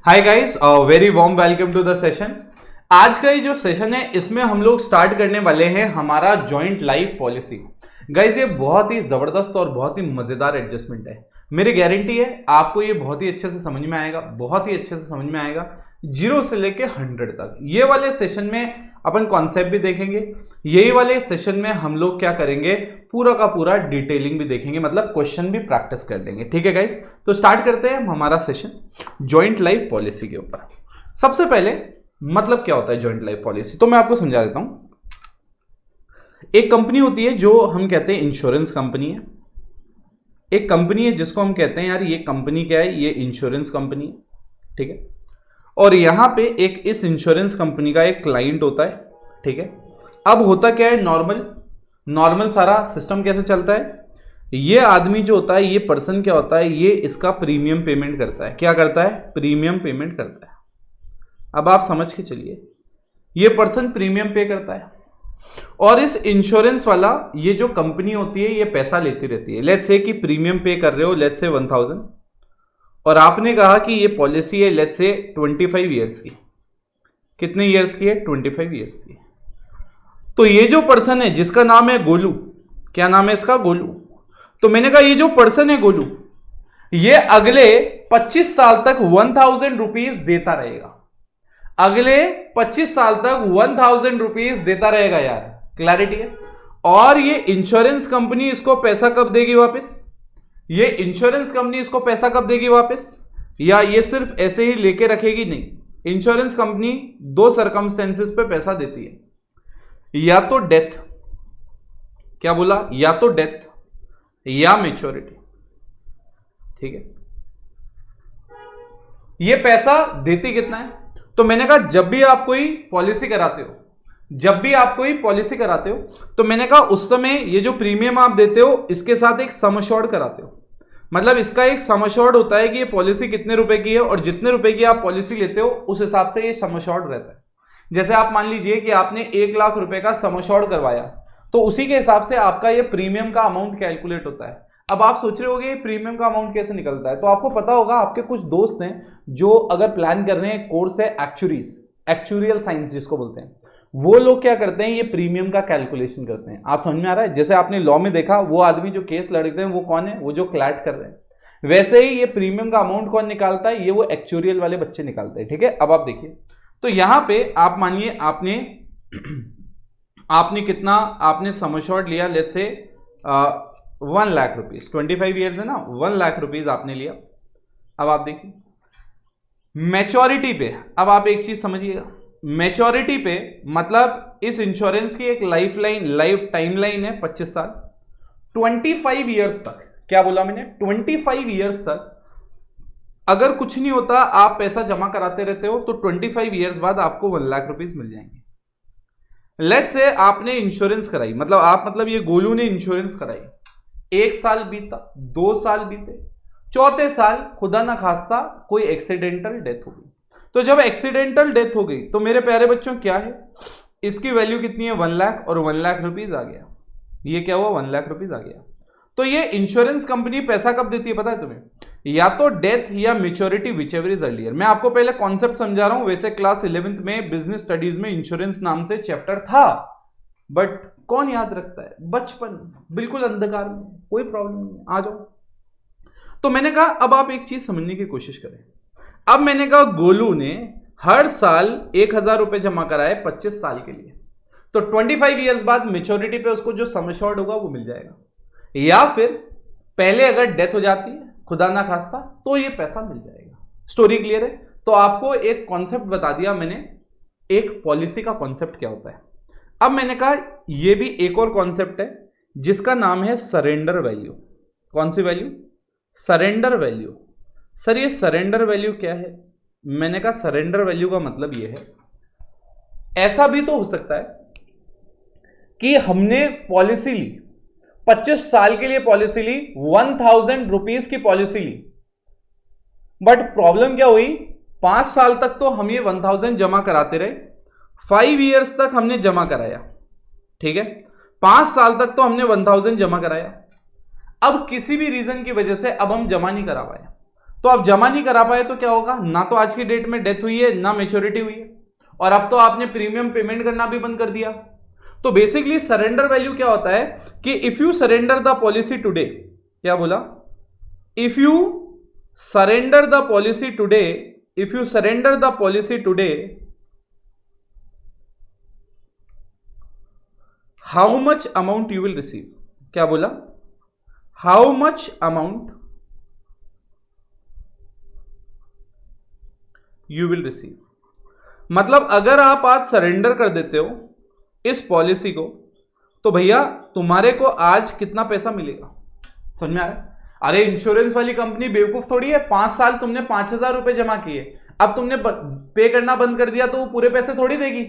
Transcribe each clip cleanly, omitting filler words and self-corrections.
Hi guys, very warm welcome to the session. आज का ये जो सेशन है इसमें हम लोग स्टार्ट करने वाले हैं हमारा जॉइंट लाइफ पॉलिसी। गाइस ये बहुत ही जबरदस्त और बहुत ही मजेदार एडजस्टमेंट है। मेरी गारंटी है आपको ये बहुत ही अच्छे से समझ में आएगा, बहुत ही अच्छे से समझ में आएगा, 0 से लेके 100 तक। ये वाले सेशन में अपन कॉन्सेप्ट भी देखेंगे, यही वाले सेशन में हम लोग क्या करेंगे, पूरा का पूरा डिटेलिंग भी देखेंगे, मतलब क्वेश्चन भी प्रैक्टिस कर लेंगे। ठीक है गाइस, तो स्टार्ट करते हैं हमारा सेशन जॉइंट लाइफ पॉलिसी के ऊपर। सबसे पहले मतलब क्या होता है जॉइंट लाइफ पॉलिसी, तो मैं आपको समझा देता हूं। एक कंपनी होती है जो हम कहते हैं इंश्योरेंस कंपनी है। एक कंपनी है जिसको हम कहते हैं यार ये कंपनी क्या है, ये इंश्योरेंस कंपनी है। ठीक है, और यहां पे एक इस इंश्योरेंस कंपनी का एक क्लाइंट होता है। ठीक है, अब होता क्या है, नॉर्मल सारा सिस्टम कैसे चलता है, ये आदमी जो होता है, ये पर्सन क्या होता है, ये इसका प्रीमियम पेमेंट करता है। क्या करता है? प्रीमियम पेमेंट करता है। अब आप समझ के चलिए, ये पर्सन प्रीमियम पे करता है और इस इंश्योरेंस वाला ये जो कंपनी होती है ये पैसा लेती रहती है। लेट्स से कि प्रीमियम पे कर रहे हो लेट्स से 1000 और आपने कहा कि ये पॉलिसी है लेट्स से 25 ईयर्स की। कितने ईयर्स की है? 25 ईयर्स की। तो ये जो पर्सन है जिसका नाम है गोलू, क्या नाम है इसका? गोलू। तो मैंने कहा ये जो पर्सन है गोलू, ये अगले 25 साल तक 1000 रुपीज देता रहेगा। अगले 25 साल तक 1000 रुपीज देता रहेगा यार, क्लैरिटी है। और ये इंश्योरेंस कंपनी इसको पैसा कब देगी वापस? ये इंश्योरेंस कंपनी इसको पैसा कब देगी वापस? या ये सिर्फ ऐसे ही लेके रखेगी? नहीं, इंश्योरेंस कंपनी 2 सर्कमस्टेंसेस पे पैसा देती है, या तो डेथ, क्या बोला, या तो डेथ या मैच्योरिटी। ठीक है, ये पैसा देती कितना है? तो मैंने कहा जब भी आप कोई पॉलिसी कराते हो, तो मैंने कहा उस समय ये जो प्रीमियम आप देते हो इसके साथ एक सम एश्योर्ड कराते हो। मतलब इसका एक सम एश्योर्ड होता है कि ये पॉलिसी कितने रुपए की है और जितने रुपए की आप पॉलिसी लेते हो उस हिसाब से ये सम एश्योर्ड रहता है। जैसे आप मान लीजिए कि आपने 1 लाख रुपए का सम एश्योर्ड करवाया, तो उसी के हिसाब से आपका ये प्रीमियम का अमाउंट कैलकुलेट होता है। अब आप सोच रहे होंगे प्रीमियम का अमाउंट कैसे निकलता है, तो आपको पता होगा, आपके कुछ दोस्त हैं जो अगर प्लान कर रहे हैं, कोर्स है एक्चुरियल साइंस जिसको बोलते हैं, वो लोग क्या करते हैं, ये प्रीमियम का कैलकुलेशन करते हैं। आप समझ में आ रहा है? जैसे आपने लॉ में देखा, वो आदमी जो केस लड़ते हैं वो कौन है? वो जो क्लैट कर रहे हैं। वैसे ही ये प्रीमियम का अमाउंट कौन निकालता है? ये वो एक्चुरियल वाले बच्चे निकालते हैं। ठीक है, अब आप देखिए, तो यहां पे आप मानिए आपने कितना, आपने सम एश्योर्ड लिया let's say 1 lakh rupees, 25 years है ना, 1 लाख रुपीज आपने लिया। अब आप देखिए मैच्योरिटी पे, अब आप एक चीज समझिएगा, मैच्योरिटी पे मतलब इस इंश्योरेंस की एक लाइफ टाइमलाइन है 25 साल, 25 ईयर्स तक। क्या बोला मैंने? 25 ईयर्स तक अगर कुछ नहीं होता, आप पैसा जमा कराते रहते हो, तो 25 ईयर्स बाद आपको 1 लाख रुपीज मिल जाएंगे। लेट्स से आपने इंश्योरेंस कराई, मतलब ये गोलू ने इंश्योरेंस कराई, 1 साल बीता, 2 साल बीते, 4थे साल खुदा ना खास्ता कोई एक्सीडेंटल डेथ हो गई। तो जब एक्सीडेंटल डेथ हो गई तो मेरे प्यारे बच्चों क्या है, इसकी वैल्यू कितनी है? 1 लाख, और 1 लाख रुपीज आ गया। ये क्या हुआ? 1 लाख रुपीज आ गया। तो ये इंश्योरेंस कंपनी पैसा कब देती है पता है तुम्हें? या तो डेथ या मैच्योरिटी, व्हिचएवर इज अर्लियर। मैं आपको पहले कॉन्सेप्ट समझा रहा हूं। वैसे क्लास 11th में बिजनेस स्टडीज में इंश्योरेंस नाम से चैप्टर था, बट कौन याद रखता है? बचपन, बिल्कुल अंधकार में, कोई प्रॉब्लम नहीं, आ जाओ। तो मैंने कहा अब आप एक चीज समझने की कोशिश करें। अब मैंने कहा गोलू ने हर साल 1000 रुपए जमा कराए 25 साल के लिए, तो 25 ईयर्स बाद मैच्योरिटी पे उसको जो सम एश्योर्ड होगा वो मिल जाएगा। या फिर पहले अगर डेथ हो जाती है खुदा ना खास्ता, तो ये पैसा मिल जाएगा। स्टोरी क्लियर है? तो आपको एक कॉन्सेप्ट बता दिया मैंने, एक पॉलिसी का कॉन्सेप्ट क्या होता है। अब मैंने कहा ये भी एक और कॉन्सेप्ट है जिसका नाम है सरेंडर वैल्यू। कौन सी वैल्यू? Surrender value. सर ये सरेंडर वैल्यू क्या है? मैंने कहा सरेंडर वैल्यू का मतलब ये है, ऐसा भी तो हो सकता है कि हमने पॉलिसी ली, 25 साल के लिए पॉलिसी ली, 1000 रुपीज की पॉलिसी ली, बट प्रॉब्लम क्या हुई, 5 साल तक तो हम ये 1000 जमा कराते रहे, 5 ईयर्स तक हमने जमा कराया। ठीक है, 5 साल तक तो हमने 1000 जमा कराया। अब किसी भी रीजन की वजह से अब हम जमा नहीं करा पाए, तो आप जमा नहीं करा पाए तो क्या होगा, ना तो आज की डेट में डेथ हुई है ना मेच्योरिटी हुई है, और अब तो आपने प्रीमियम पेमेंट करना भी बंद कर दिया। तो बेसिकली सरेंडर वैल्यू क्या होता है कि if you surrender the policy today, क्या बोला, if you surrender the policy today, if you surrender the policy today, how much amount you will receive, क्या बोला, how much amount you will receive. मतलब अगर आप आज सरेंडर कर देते हो इस पॉलिसी को तो भैया तुम्हारे को आज कितना पैसा मिलेगा, समझ में आ रहा है। अरे इंश्योरेंस वाली कंपनी बेवकूफ थोड़ी है, 5 साल तुमने 5,000 रुपए जमा किए, अब तुमने पे करना बंद कर दिया तो वो पूरे पैसे थोड़ी देगी।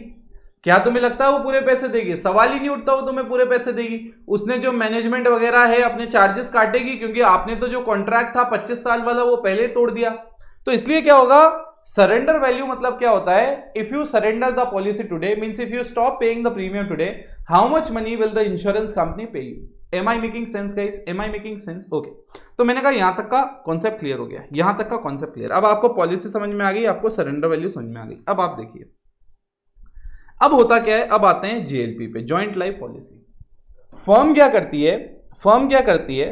क्या तुम्हें लगता है वो पूरे पैसे देगी? सवाल ही नहीं उठता वो तुम्हें पूरे पैसे देगी। उसने जो मैनेजमेंट वगैरह है अपने चार्जेस काटेगी, क्योंकि आपने तो जो कॉन्ट्रैक्ट था 25 साल वाला वो पहले तोड़ दिया। तो इसलिए क्या होगा, सरेंडर वैल्यू मतलब क्या होता है, if you surrender the policy today means if you stop paying the premium today, how much money will the insurance company pay you. Am I making sense guys, am I making sense? Okay, तो मैंने कहा यहां तक का concept clear हो गया, यहां तक का कॉन्सेप्ट क्लियर। अब आपको पॉलिसी समझ में आ गई, आपको सरेंडर वैल्यू समझ में आ गई। अब आप देखिए अब होता क्या है, अब आते हैं जेएलपी पे, जॉइंट लाइफ पॉलिसी। फर्म क्या करती है, फर्म क्या करती है,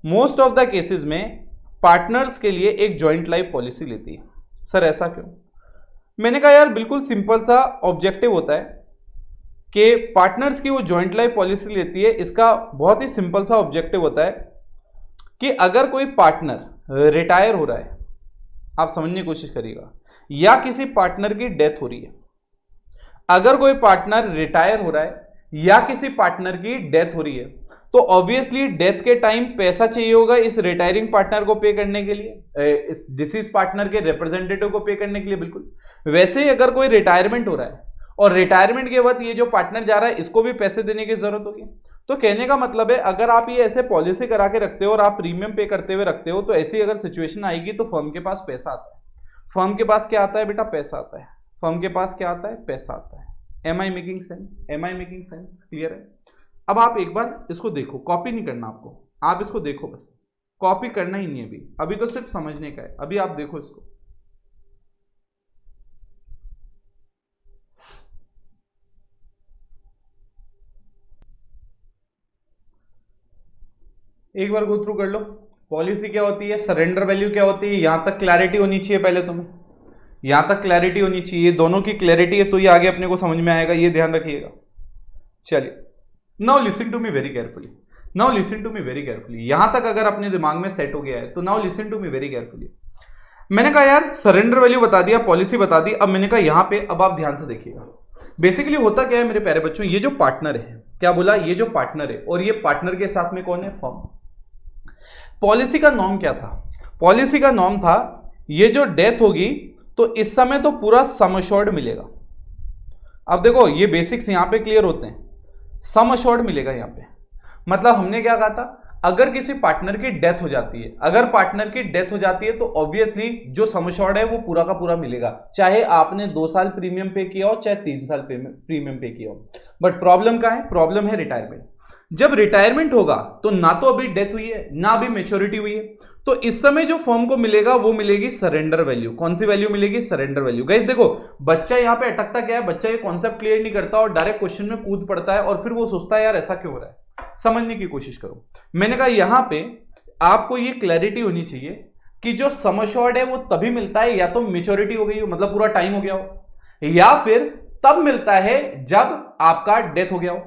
मोस्ट ऑफ द केसेस में पार्टनर्स के लिए एक जॉइंट लाइफ पॉलिसी लेती है। सर ऐसा क्यों? मैंने कहा यार बिल्कुल सिंपल सा ऑब्जेक्टिव होता है कि पार्टनर्स की वो जॉइंट लाइफ पॉलिसी लेती है। इसका बहुत ही सिंपल सा ऑब्जेक्टिव होता है कि अगर कोई पार्टनर रिटायर हो रहा है, आप समझने की कोशिश करिएगा, या किसी पार्टनर की डेथ हो रही है, अगर कोई पार्टनर रिटायर हो रहा है या किसी पार्टनर की डेथ हो रही है तो ऑब्वियसली डेथ के टाइम पैसा चाहिए होगा इस रिटायरिंग पार्टनर को पे करने के लिए, इस डिसीज पार्टनर के रिप्रेजेंटेटिव को पे करने के लिए। बिल्कुल वैसे ही अगर कोई रिटायरमेंट हो रहा है और रिटायरमेंट के वक्त ये जो पार्टनर जा रहा है इसको भी पैसे देने की जरूरत होगी। तो कहने का मतलब है अगर आप ये ऐसे पॉलिसी करा के रखते हो और आप प्रीमियम पे करते हुए रखते हो तो ऐसी अगर सिचुएशन आएगी तो फर्म के पास पैसा आता है। फर्म के पास क्या आता है बेटा? पैसा आता है। फर्म के पास क्या आता है? पैसा आता है। Am I making sense? Am I making sense? Clear है? अब आप एक बार इसको देखो, कॉपी नहीं करना आपको, आप इसको देखो, बस कॉपी करना ही नहीं है अभी तो सिर्फ समझने का है। अभी आप देखो इसको, एक बार गो थ्रू कर लो। पॉलिसी क्या होती है, सरेंडर वैल्यू क्या होती है, यहां तक क्लैरिटी होनी चाहिए। पहले तुम्हें यहां तक क्लैरिटी होनी चाहिए, दोनों की क्लैरिटी है तो ये आगे अपने को समझ में आएगा, ये ध्यान रखिएगा। चलिए, now listen to me very carefully, now listen to me very carefully. यहां तक अगर अपने दिमाग में सेट हो गया है तो now listen to me very carefully. मैंने कहा यार सरेंडर वैल्यू बता दिया, पॉलिसी बता दी, अब मैंने कहा यहां पे अब आप ध्यान से देखिएगा। बेसिकली होता क्या है मेरे प्यारे बच्चों, ये जो पार्टनर है, क्या बोला, ये जो पार्टनर है और ये पार्टनर के साथ में कौन है? फर्म। पॉलिसी का नॉर्म क्या था? पॉलिसी का नॉर्म था ये जो डेथ होगी तो इस समय तो पूरा सम अश्योर्ड मिलेगा। अब देखो ये बेसिक्स यहां पे क्लियर होते हैं, सम अश्योर्ड मिलेगा यहां पे। मतलब हमने क्या कहा था, अगर किसी पार्टनर की डेथ हो जाती है, अगर पार्टनर की डेथ हो जाती है तो ऑब्वियसली जो सम अश्योर्ड है वो पूरा का पूरा मिलेगा, चाहे आपने 2 साल प्रीमियम पे किया हो चाहे 3 साल प्रीमियम पे किया हो। बट प्रॉब्लम क्या है? प्रॉब्लम है रिटायरमेंट। जब रिटायरमेंट होगा तो ना तो अभी डेथ हुई है ना अभी मेच्योरिटी हुई है, तो इस समय जो फर्म को मिलेगा वो मिलेगी सरेंडर वैल्यू। कौन सी वैल्यू मिलेगी? Surrender value. गाइस देखो बच्चा यहां पे अटकता क्या है, बच्चा ये कॉन्सेप्ट क्लियर नहीं करता और डायरेक्ट क्वेश्चन में कूद पड़ता है और फिर वो सोचता है यार ऐसा क्यों हो रहा है। समझने की कोशिश करो। मैंने कहा यहां पे आपको ये क्लैरिटी होनी चाहिए कि जो सम अश्योर्ड है वो तभी मिलता है या तो मेच्योरिटी हो गई हो, मतलब पूरा टाइम हो गया हो, या फिर तब मिलता है जब आपका डेथ हो गया हो।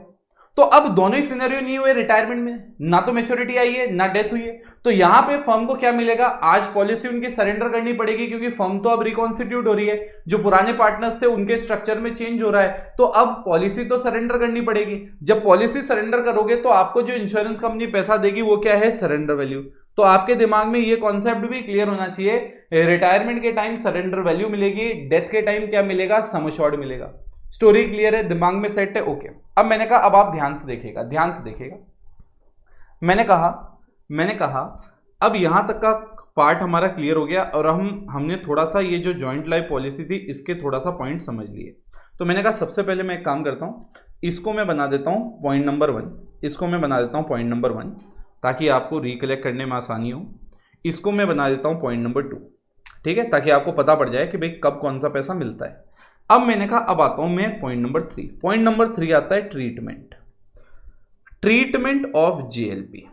तो अब दोनों ही सिनेरियो नहीं हुए रिटायरमेंट में, ना तो मेच्योरिटी आई है ना डेथ हुई है, तो यहां पे फर्म को क्या मिलेगा? आज पॉलिसी उनकी सरेंडर करनी पड़ेगी क्योंकि फर्म तो अब रिकॉन्स्टिट्यूट हो रही है, जो पुराने पार्टनर्स थे उनके स्ट्रक्चर में चेंज हो रहा है, तो अब पॉलिसी तो सरेंडर करनी पड़ेगी। जब पॉलिसी सरेंडर करोगे तो आपको जो इंश्योरेंस कंपनी पैसा देगी वो क्या है? Surrender value. तो आपके दिमाग में ये कॉन्सेप्ट भी क्लियर होना चाहिए, रिटायरमेंट के टाइम सरेंडर वैल्यू मिलेगी, डेथ के टाइम क्या मिलेगा? सम अश्योर्ड मिलेगा। स्टोरी क्लियर है, दिमाग में सेट है? ओके। अब मैंने कहा अब आप ध्यान से देखिएगा, ध्यान से देखिएगा। मैंने कहा अब यहां तक का पार्ट हमारा क्लियर हो गया और हमने थोड़ा सा ये जो जॉइंट लाइफ पॉलिसी थी इसके थोड़ा सा पॉइंट समझ लिए। तो मैंने कहा सबसे पहले मैं एक काम करता हूं, इसको मैं बना देता हूं पॉइंट नंबर 1, इसको मैं बना देता हूं पॉइंट नंबर 1 ताकि आपको रिकलेक्ट करने में आसानी हो। इसको मैं बना देता हूं पॉइंट नंबर 2, ठीक है, ताकि आपको पता पड़ जाए कि भाई कब कौन सा पैसा मिलता है। अब मैंने कहा अब आता हूं मैं पॉइंट नंबर 3। पॉइंट नंबर 3 आता है ट्रीटमेंट। ट्रीटमेंट ऑफ जेएलपी,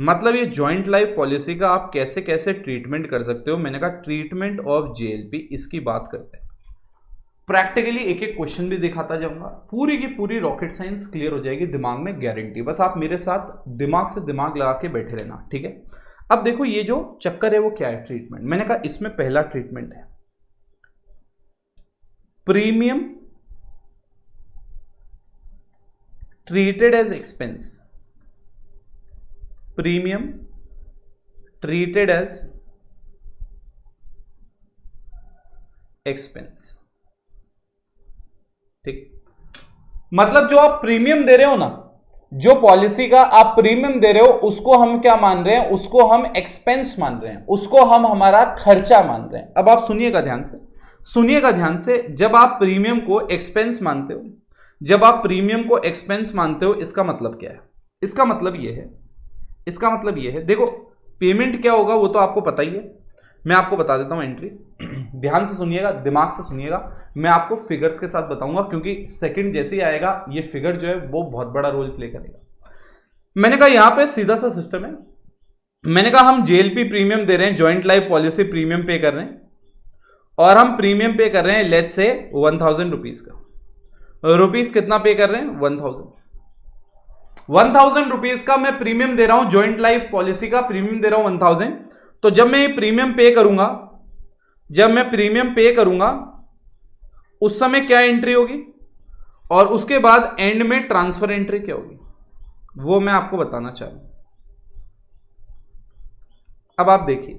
मतलब ये ज्वाइंट लाइफ पॉलिसी का आप कैसे कैसे ट्रीटमेंट कर सकते हो। मैंने कहा ट्रीटमेंट ऑफ जेएलपी, इसकी बात करते हैं। प्रैक्टिकली एक एक क्वेश्चन भी दिखाता जाऊंगा, पूरी की पूरी रॉकेट साइंस क्लियर हो जाएगी दिमाग में, गारंटी। बस आप मेरे साथ दिमाग से दिमाग लगा के बैठे रहना, ठीक है। अब देखो ये जो चक्कर है वो क्या है, ट्रीटमेंट। मैंने कहा इसमें पहला ट्रीटमेंट है premium treated as expense. Premium treated as expense, ठीक। मतलब जो आप प्रीमियम दे रहे हो ना, जो पॉलिसी का आप प्रीमियम दे रहे हो, उसको हम क्या मान रहे हैं, उसको हम एक्सपेंस मान रहे हैं, उसको हम हमारा खर्चा मान रहे हैं। अब आप सुनिएगा ध्यान से, सुनिएगा ध्यान से। जब आप प्रीमियम को एक्सपेंस मानते हो, जब आप प्रीमियम को एक्सपेंस मानते हो, इसका मतलब क्या है? इसका मतलब ये है, इसका मतलब ये है, देखो पेमेंट क्या होगा वो तो आपको पता ही है, मैं आपको बता देता हूं एंट्री। ध्यान से सुनिएगा, दिमाग से सुनिएगा, मैं आपको फिगर्स के साथ बताऊंगा, क्योंकि सेकंड जैसे ही आएगा ये फिगर जो है वो बहुत बड़ा रोल प्ले करेगा। मैंने कहा यहां पे सीधा सा सिस्टम है। मैंने कहा हम जेएलपी प्रीमियम दे रहे हैं, ज्वाइंट लाइफ पॉलिसी प्रीमियम पे कर रहे हैं, और हम प्रीमियम पे कर रहे हैं लेट्स से 1000 रुपीज का। रुपीज कितना पे कर रहे हैं? 1000 रुपीज का मैं प्रीमियम दे रहा हूं, ज्वाइंट लाइफ पॉलिसी का प्रीमियम दे रहा हूं 1000। तो जब मैं ये प्रीमियम पे करूंगा, जब मैं प्रीमियम पे करूंगा उस समय क्या एंट्री होगी, और उसके बाद एंड में ट्रांसफर एंट्री क्या होगी, वो मैं आपको बताना चाह रहा हूं। अब आप देखिए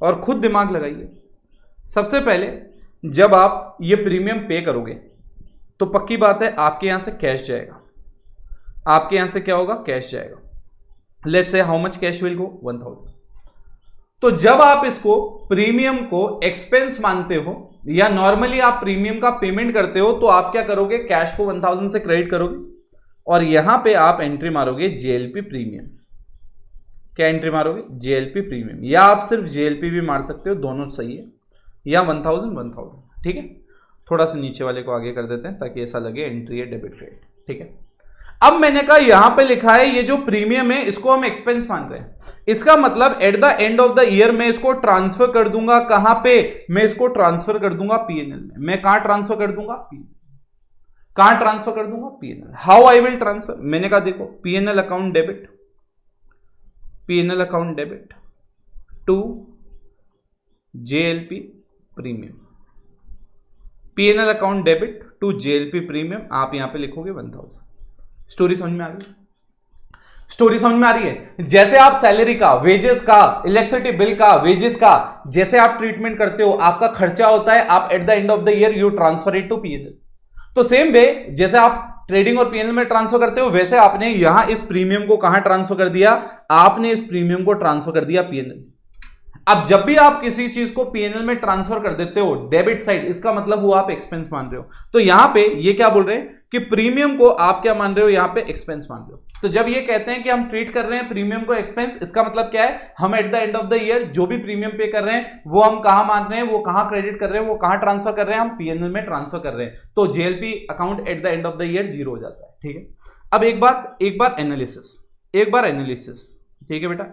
और खुद दिमाग लगाइए। सबसे पहले जब आप ये प्रीमियम पे करोगे तो पक्की बात है आपके यहां से कैश जाएगा, आपके यहां से क्या होगा? कैश जाएगा। Let's say how much cash will go? 1000। तो जब आप इसको प्रीमियम को एक्सपेंस मानते हो या नॉर्मली आप प्रीमियम का पेमेंट करते हो, तो आप क्या करोगे? कैश को 1000 से क्रेडिट करोगे और यहां पे आप एंट्री मारोगे जेएलपी प्रीमियम। क्या एंट्री मारोगे? जेएलपी प्रीमियम, या आप सिर्फ जेएलपी भी मार सकते हो, दोनों सही है, या 1000, ठीक है। थोड़ा सा नीचे वाले को आगे कर देते हैं ताकि ऐसा लगे एंट्री है डेबिट क्रेडिट, ठीक है। अब मैंने कहा यहां पे लिखा है ये जो प्रीमियम है इसको हम एक्सपेंस मान रहे हैं, इसका मतलब eight the end of the year मैं इसको ट्रांसफर कर दूंगा कहां पे? मैं इसको ट्रांसफर कर दूंगा पीएनएल में। मैं कहां ट्रांसफर कर दूंगा? पीएनएल। कहां ट्रांसफर कर दूंगा? PNL. How I will transfer? मैंने कहा देखो PNL account debit, PNL account debit to JLP premium, PNL account debit to JLP premium. आप यहां पे लिखोगे 1000। स्टोरी समझ में आ रही है? स्टोरी समझ में आ रही है? जैसे आप सैलरी का, वेजेस का, इलेक्ट्रिसिटी बिल का, वेजेस का जैसे आप ट्रीटमेंट करते हो, आपका खर्चा होता है, आप at the end of the year you transfer it to PNL. तो सेम वे जैसे आप ट्रेडिंग और पीएनएल में ट्रांसफर करते हो, वैसे आपने यहां इस प्रीमियम को कहां ट्रांसफर कर दिया? आपने इस प्रीमियम को ट्रांसफर कर दिया पीएनएल। अब जब भी आप किसी चीज को पीएनएल में ट्रांसफर कर देते हो डेबिट साइड, इसका मतलब वो आप एक्सपेंस मान रहे हो। तो यहां पे ये क्या बोल रहे हैं कि प्रीमियम को आप क्या मान रहे हो? यहां पे एक्सपेंस मान रहे हो। तो जब ये कहते हैं कि हम ट्रीट कर रहे हैं प्रीमियम को एक्सपेंस, इसका मतलब क्या है? हम eight the end of the year जो भी प्रीमियम पे कर रहे हैं वो हम कहां मान रहे हैं, वो कहां क्रेडिट कर रहे हैं, वो कहां ट्रांसफर कर रहे हैं? हम पीएनएल में ट्रांसफर कर रहे हैं। तो JLP account eight the end of the year 0 हो जाता है, ठीक है। अब एक बार एनालिसिस, ठीक है बेटा,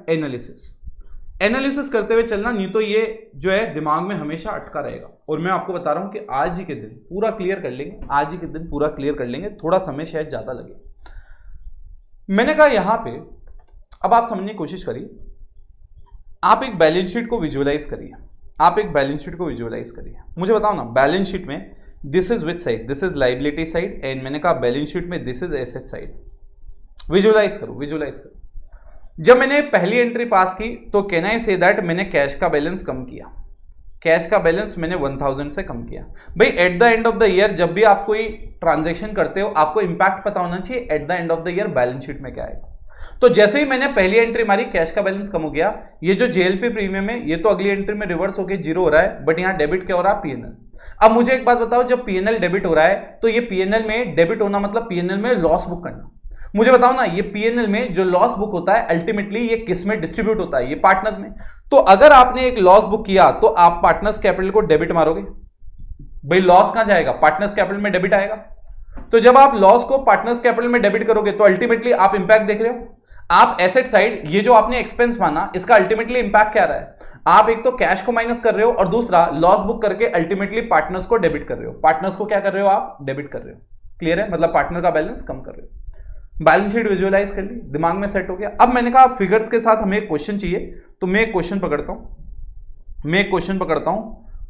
एनालिसिस करते हुए चलना, नहीं तो ये जो है दिमाग में हमेशा अटका रहेगा। और मैं आपको बता रहा हूं कि आज ही के दिन पूरा क्लियर कर लेंगे, आज ही के दिन पूरा क्लियर कर लेंगे, थोड़ा समय शायद ज्यादा लगे। मैंने कहा यहां पे अब आप समझने की कोशिश करिए, आप एक बैलेंस शीट को विजुअलाइज करिए, आप एक बैलेंस शीट को विजुअलाइज करिए। मुझे बताओ ना, बैलेंस शीट में this is which side? This is liability side, and मैंने कहा बैलेंस शीट में this is asset side. Visualise करो, विजुअलाइज करो। जब मैंने पहली एंट्री पास की तो कैन आई से दैट मैंने कैश का बैलेंस कम किया, कैश का बैलेंस मैंने 1000 से कम किया। भाई eight the end of the year जब भी आप कोई ट्रांजैक्शन करते हो, आपको इंपैक्ट पता होना चाहिए eight the end of the year balance sheet में क्या आएगा। तो जैसे ही मैंने पहली एंट्री मारी, कैश का बैलेंस कम हो गया। ये जो जेएलपी प्रीमियम है ये तो अगली एंट्री में रिवर्स होकर 0 हो रहा है, बट यहाँ डेबिट क्या हो रहा है? पीएनएल। अब मुझे एक बात बताओ, जब पीएनएल डेबिट हो रहा है तो ये पीएनएल में डेबिट होना मतलब पीएनएल में लॉस बुक करना। मुझे बताओ ना, ये पीएनएल में जो लॉस बुक होता है अल्टीमेटली ये किस में डिस्ट्रीब्यूट होता है? ये पार्टनर्स में। तो अगर आपने एक लॉस बुक किया तो आप पार्टनर्स कैपिटल को डेबिट मारोगे। भाई लॉस कहां जाएगा? पार्टनर्स कैपिटल में डेबिट आएगा। तो जब आप लॉस को पार्टनर्स कैपिटल में डेबिट करोगे तो अल्टीमेटली आप इंपैक्ट देख रहे हो। आप एसेट साइड, ये जो आपने एक्सपेंस माना, इसका अल्टीमेटली इंपैक्ट क्या रहा है? आप एक तो कैश को माइनस कर रहे हो और दूसरा लॉस बुक करके अल्टीमेटली पार्टनर्स को डेबिट कर रहे हो। पार्टनर्स को क्या कर रहे हो? आप डेबिट कर रहे हो। क्लियर है? मतलब पार्टनर का बैलेंस कम कर रहे हो। बैलेंस शीट विजुअलाइज कर ली, दिमाग में सेट हो गया। अब मैंने कहा फिगर्स के साथ हमें एक क्वेश्चन चाहिए, तो मैं एक क्वेश्चन पकड़ता हूं,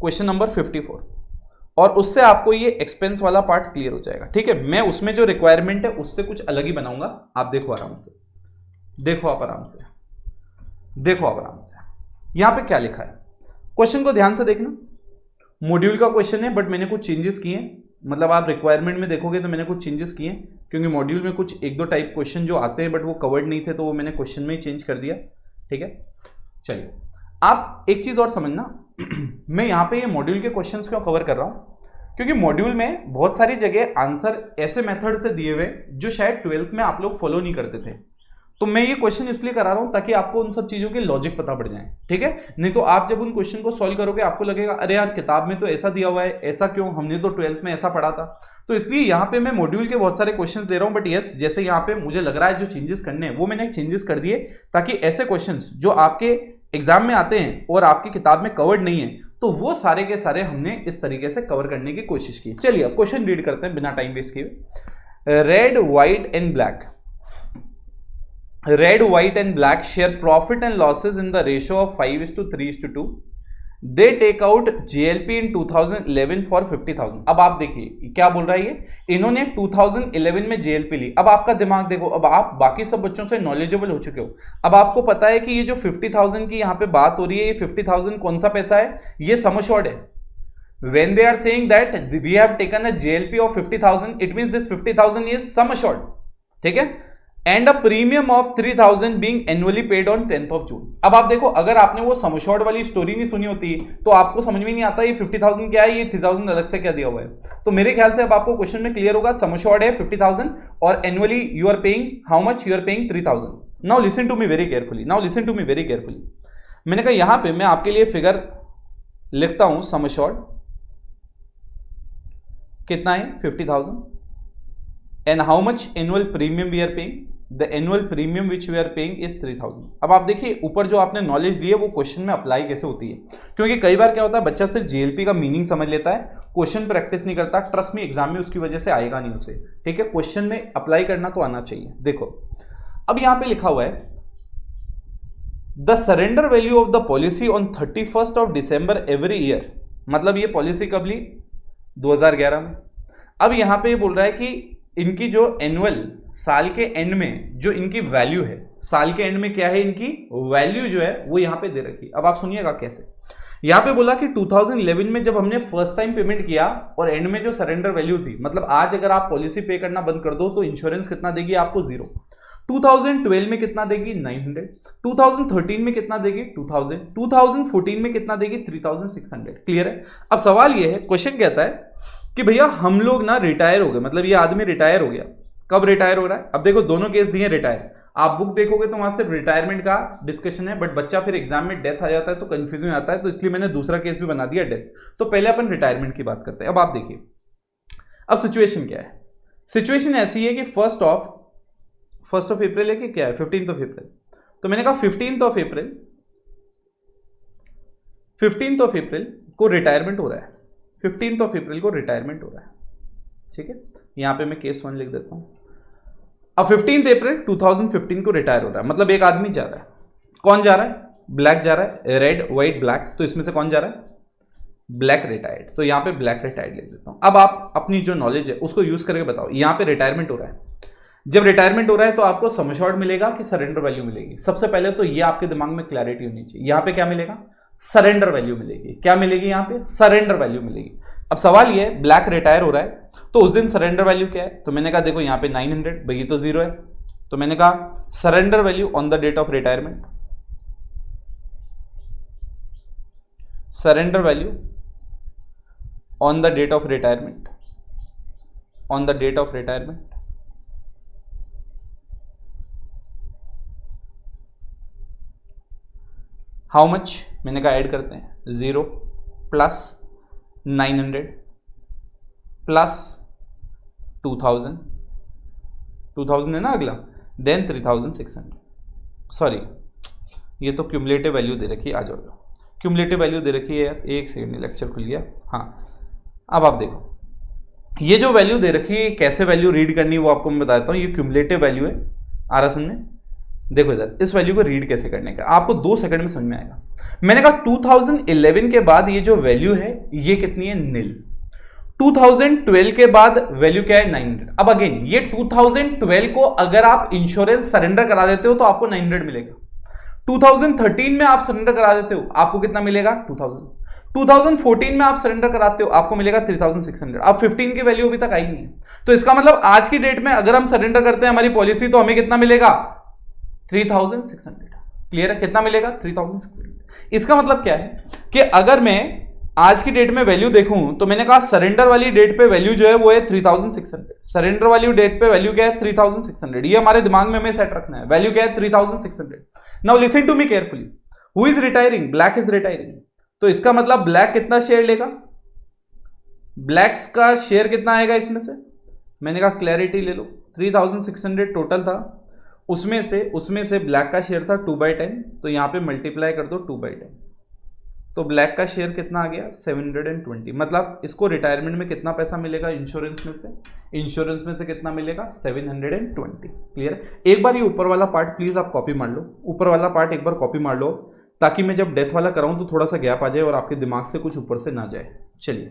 क्वेश्चन नंबर 54, और उससे आपको ये एक्सपेंस वाला पार्ट क्लियर हो जाएगा। ठीक है, मैं उसमें जो रिक्वायरमेंट है उससे कुछ अलग ही बनाऊंगा। आप देखो आराम से, यहां पे क्या लिखा है। क्वेश्चन को ध्यान से देखना। मॉड्यूल का क्वेश्चन है बट मैंने कुछ चेंजेस किए हैं। मतलब आप रिक्वायरमेंट में देखोगे तो मैंने कुछ चेंजेस किए हैं, क्योंकि मॉड्यूल में कुछ एक दो टाइप क्वेश्चन जो आते हैं बट वो कवर्ड नहीं थे, तो वो मैंने क्वेश्चन में ही चेंज कर दिया। ठीक है, चलिए आप एक चीज और समझना। मैं यहाँ पे ये मॉड्यूल के क्वेश्चंस क्यों कवर कर रहा हूँ? क्योंकि मॉड्यूल में बहुत सारी जगह आंसर ऐसे मेथड से दिए हुए जो शायद 12th में आप लोग फॉलो नहीं करते थे। तो मैं ये क्वेश्चन इसलिए करा रहा हूं ताकि आपको उन सब चीजों के लॉजिक पता पड़ जाए। ठीक है, नहीं तो आप जब उन क्वेश्चन को सॉल्व करोगे आपको लगेगा अरे यार किताब में तो ऐसा दिया हुआ है, ऐसा क्यों, हमने तो 12th में ऐसा पढ़ा था। तो इसलिए यहाँ पे मैं मॉड्यूल के बहुत सारे क्वेश्चन दे रहा हूँ, बट यस जैसे यहाँ पे मुझे लग रहा है जो चेंजेस करने हैं वो मैंने चेंजेस कर दिए, ताकि ऐसे क्वेश्चन जो आपके एग्जाम में आते हैं और आपकी किताब में कवर्ड नहीं है, तो वो सारे के सारे हमने इस तरीके से कवर करने की कोशिश की। चलिए अब क्वेश्चन रीड करते हैं बिना टाइम वेस्ट किए। Red, white and black, red, white and black share profit and losses in the ratio of 5:3:2. They take out JLP in 2011 for 50,000. अब आप देखिए क्या बोल रहा है ये, इन्होंने 2011 में JLP ली। अब आपका दिमाग देखो, अब आप बाकी सब बच्चों से नॉलेजेबल हो चुके हो। अब आपको पता है कि ये जो 50,000 की यहाँ पे बात हो रही है, ये 50,000 कौन सा पैसा है? ये सम एश्योर्ड है। When they are saying that we have taken a JLP of 50,000, it means this 50,000 is sum assured. ठीक है, and a premium of 3,000 being annually paid on 10th of June. अब आप देखो, अगर आपने वो सम एश्योर्ड वाली स्टोरी नहीं सुनी होती तो आपको समझ में नहीं आता ये 50,000 क्या है, ये 3,000 अलग से क्या दिया हुआ है। तो मेरे ख्याल से अब आपको क्वेश्चन में क्लियर होगा, सम एश्योर्ड है 50,000 और annually you are paying how much? You are paying 3,000. Now listen to me very carefully, मैंने कहा यहां पे मैं आपके लिए फिगर लिखता हूं। सम एश्योर्ड कितना है? 50,000. And how much annual premium we are paying? The annual premium which we are paying is 3,000. अब आप देखिए ऊपर जो आपने नॉलेज ली है वो क्वेश्चन में अप्लाई कैसे होती है, क्योंकि कई बार क्या होता है बच्चा सिर्फ JLP का मीनिंग समझ लेता है, क्वेश्चन प्रैक्टिस नहीं करता। ट्रस्ट में एग्जाम में उसकी वजह से आएगा नहीं उसे। ठीक है, क्वेश्चन में अप्लाई करना तो आना चाहिए। देखो अब यहां पे लिखा हुआ है the surrender value of the policy on 31st of December every year. मतलब ये पॉलिसी कब ली? 2011 में। अब यहां पे ये बोल रहा है कि इनकी जो एनुअल साल के एंड में जो इनकी वैल्यू है, साल के एंड में क्या है इनकी वैल्यू जो है वो यहां पे दे रखी। अब आप सुनिएगा कैसे। यहां पे बोला कि 2011 में जब हमने फर्स्ट टाइम पेमेंट किया और एंड में जो सरेंडर वैल्यू थी, मतलब आज अगर आप पॉलिसी पे करना बंद कर दो तो इंश्योरेंस कितना देगी आपको? 0। 2012 में कितना देगी? 900। 2013 में कितना देगी? 2000। 2014 में कितना देगी? 3,600। क्लियर है? अब सवाल ये है, क्वेश्चन कहता है कि भैया हम लोग ना रिटायर हो गए, मतलब ये आदमी रिटायर हो गया। कब रिटायर हो रहा है? अब देखो दोनों केस दिए रिटायर। आप बुक देखोगे तो वहां सिर्फ रिटायरमेंट का डिस्कशन है, बट बच्चा फिर एग्जाम में डेथ आ जाता है तो कंफ्यूजन आता है, तो इसलिए मैंने दूसरा केस भी बना दिया डेथ। तो पहले अपन रिटायरमेंट की बात करते हैं। अब आप देखिए अब सिचुएशन क्या है। सिचुएशन ऐसी है कि फर्स्ट ऑफ अप्रैल है कि क्या है? 15th of April। तो मैंने कहा 15th of April को रिटायरमेंट हो रहा है। 15th of April को रिटायरमेंट हो रहा है। ठीक है, यहां पे मैं केस 1 लिख देता हूं। अब 15th April 2015 को रिटायर हो रहा है, मतलब एक आदमी जा रहा है। कौन जा रहा है? ब्लैक जा रहा है। रेड, व्हाइट, ब्लैक, तो इसमें से कौन जा रहा है? Black retired. तो यहां पे ब्लैक रिटायर्ड लिख देता हूं। अब आप अपनी जो नॉलेज है उसको यूज करके बताओ, यहां पे रिटायरमेंट हो रहा है। जब रिटायरमेंट हो रहा है तो आपको सम एश्योर्ड मिलेगा कि सरेंडर वैल्यू मिलेगी? सबसे पहले तो ये आपके दिमाग में क्लैरिटी होनी चाहिए। यहां पे क्या मिलेगा? सरेंडर वैल्यू मिलेगी। क्या मिलेगी? यहां पे सरेंडर वैल्यू मिलेगी। अब सवाल ये है, ब्लैक रिटायर हो रहा है तो उस दिन सरेंडर वैल्यू क्या है? तो मैंने कहा देखो यहां पे 900, भाई तो 0 है। तो मैंने कहा surrender value on the date of retirement, surrender value on the date of retirement, on the date of retirement how much, मैंने कहा ऐड करते हैं, 0 प्लस 900 प्लस 2000, 2000 है ना अगला, देन 3600, सॉरी ये तो क्यूमुलेटिव वैल्यू दे रखी है, आ जाओ क्यूमुलेटिव वैल्यू दे रखी है यार, एक सेकंड लेक्चर खुल गया। हाँ अब आप देखो ये जो वैल्यू दे रखी है कैसे वैल्यू रीड करनी है वो आपको मैं बताता हूँ। ये क्यूमुलेटिव वैल्यू है, आ रहा समझ में, देखो इधर इस वैल्यू को रीड कैसे करने का आपको 2 सेकंड में समझ में आएगा। मैंने कहा 2011 के बाद ये जो वैल्यू है ये कितनी है, नील। 2012 के बाद वैल्यू क्या है, 900। अब अगेन ये 2012 को अगर आप इंश्योरेंस सरेंडर करा देते हो तो आपको 900 मिलेगा। 2013 में आप सरेंडर करा देते हो आपको कितना मिलेगा, 2000। 2014 में आप सरेंडर कराते हो आपको मिलेगा 3600। अब 15 की वैल्यू अभी तक आई नहीं है, तो इसका मतलब आज की डेट में अगर हम सरेंडर करते हैं हमारी पॉलिसी तो हमें कितना मिलेगा, 3600। क्लियर है, कितना मिलेगा, 3600। इसका मतलब क्या है कि अगर मैं आज की डेट में वैल्यू देखूं तो मैंने कहा सरेंडर वाली डेट पे वैल्यू जो है वो है 3600, सरेंडर वाली डेट पे वैल्यू क्या है, 3600। ये हमारे दिमाग में हमें सेट रखना है, वैल्यू क्या है, 3600। Now listen to me carefully, who is retiring, black is retiring, तो इसका मतलब ब्लैक कितना शेयर लेगा, ब्लैक का शेयर कितना आएगा इसमें से, मैंने कहा क्लैरिटी ले लो, 3600 टोटल था, उसमें से ब्लैक का शेयर था 2/10, तो यहां पे मल्टीप्लाई कर दो 2/10, तो ब्लैक का शेयर कितना आ गया, 720। मतलब इसको रिटायरमेंट में कितना पैसा मिलेगा इंश्योरेंस में से, इंश्योरेंस में से कितना मिलेगा, 720। क्लियर। एक बार ये ऊपर वाला पार्ट प्लीज आप कॉपी मार लो, ऊपर वाला पार्ट एक बार कॉपी मार लो, ताकि मैं जब डेथ वाला कराऊं तो थोड़ा सा गैप आ जाए और आपके दिमाग से कुछ ऊपर से ना जाए। चलिए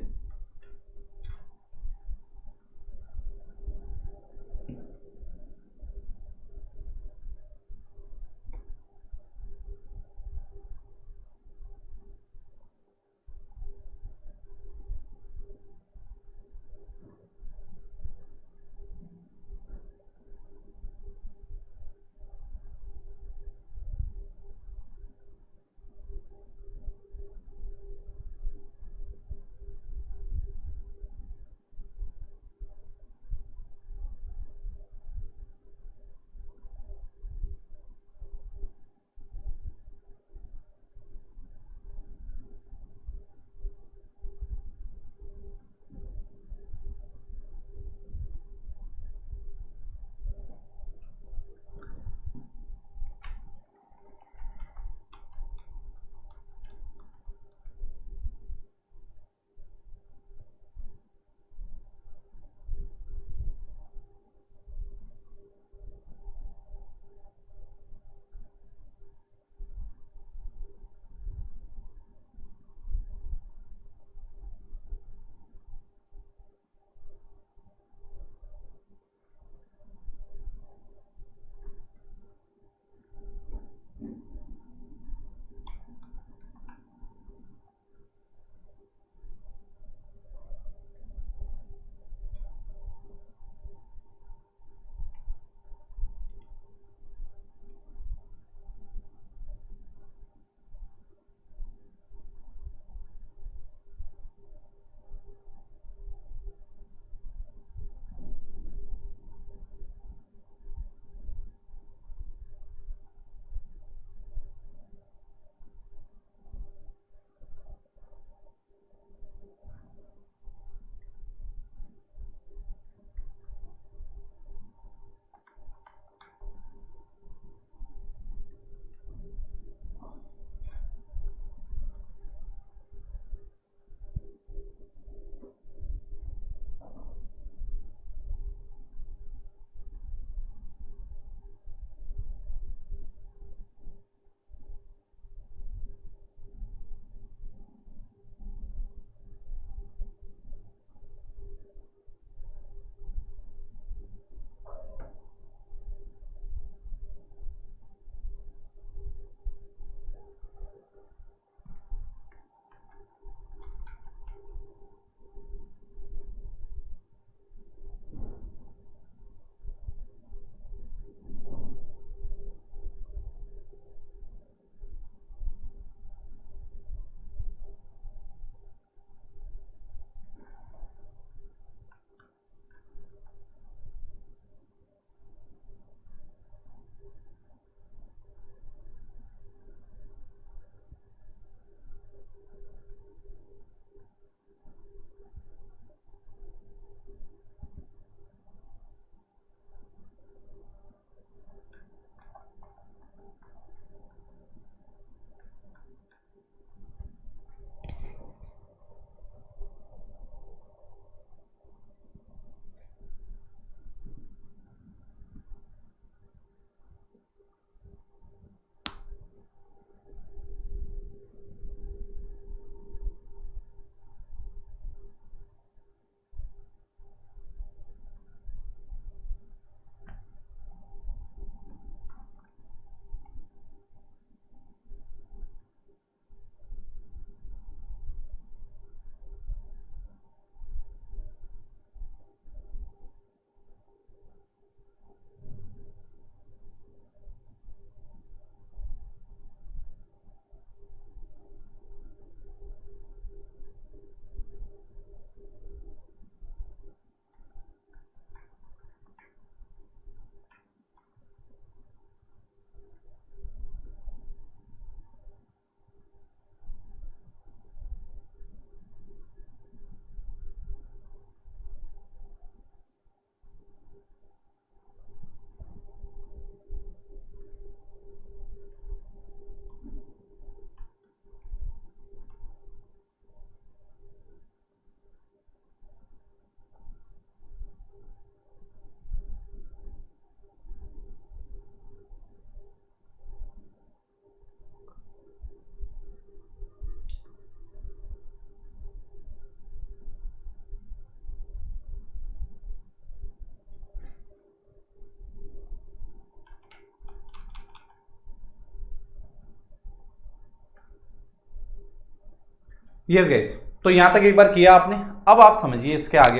यस गाइस, तो यहां तक एक बार किया आपने। अब आप समझिए इसके आगे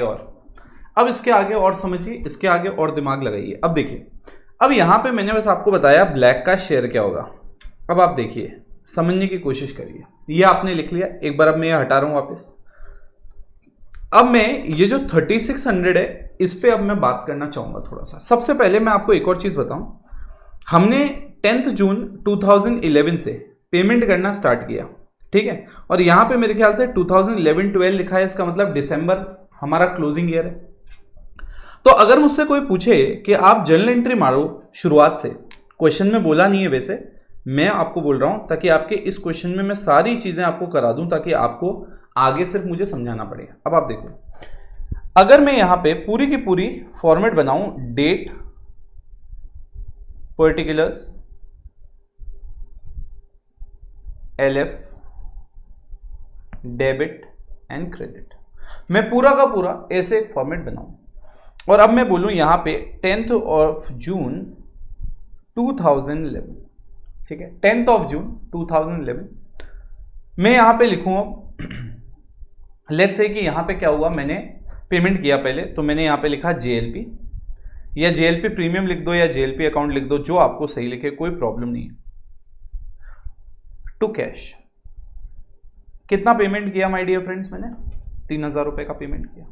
अब इसके आगे और समझिए, इसके आगे और दिमाग लगाइए। अब देखिए, अब यहां पे मैंने बस आपको बताया ब्लैक का शेयर क्या होगा। अब आप देखिए, समझने की कोशिश करिए। ये आपने लिख लिया एक बार, अब मैं ये हटा रहा हूं वापस। अब मैं ये जो 3600 है इस पे अब मैं बात करना चाहूंगा थोड़ा सा। सबसे पहले मैं आपको एक और चीज बताऊं, हमने 10 जून 2011 से पेमेंट करना स्टार्ट किया, ठीक है, और यहां पे मेरे ख्याल से 2011-12 लिखा है, इसका मतलब दिसंबर हमारा क्लोजिंग ईयर है। तो अगर मुझसे कोई पूछे कि आप जर्नल एंट्री मारो शुरुआत से, क्वेश्चन में बोला नहीं है वैसे, मैं आपको बोल रहा हूं ताकि आपके इस क्वेश्चन में मैं सारी चीजें आपको करा दूं ताकि आपको आगे सिर्फ मुझे समझाना पड़े। अब आप देखो, अगर मैं यहां पे पूरी की पूरी फॉर्मेट बनाऊं, date, particulars, LF, debit and credit, मैं पूरा का पूरा ऐसे एक फॉर्मेट बनाऊं और अब मैं बोलूं यहां पे 10th ऑफ जून 2011, ठीक है, 10th ऑफ जून 2011 मैं यहां पे लिखूं। अब लेट्स से कि यहां पे क्या हुआ, मैंने पेमेंट किया पहले, तो मैंने यहां पे लिखा जेएलपी, या जेएलपी प्रीमियम लिख दो या जेएलपी अकाउंट लिख दो, जो आपको सही लिखे, कोई प्रॉब्लम नहीं है। टू कैश कितना पेमेंट किया माय डियर फ्रेंड्स, मैंने 3000 रुपए का पेमेंट किया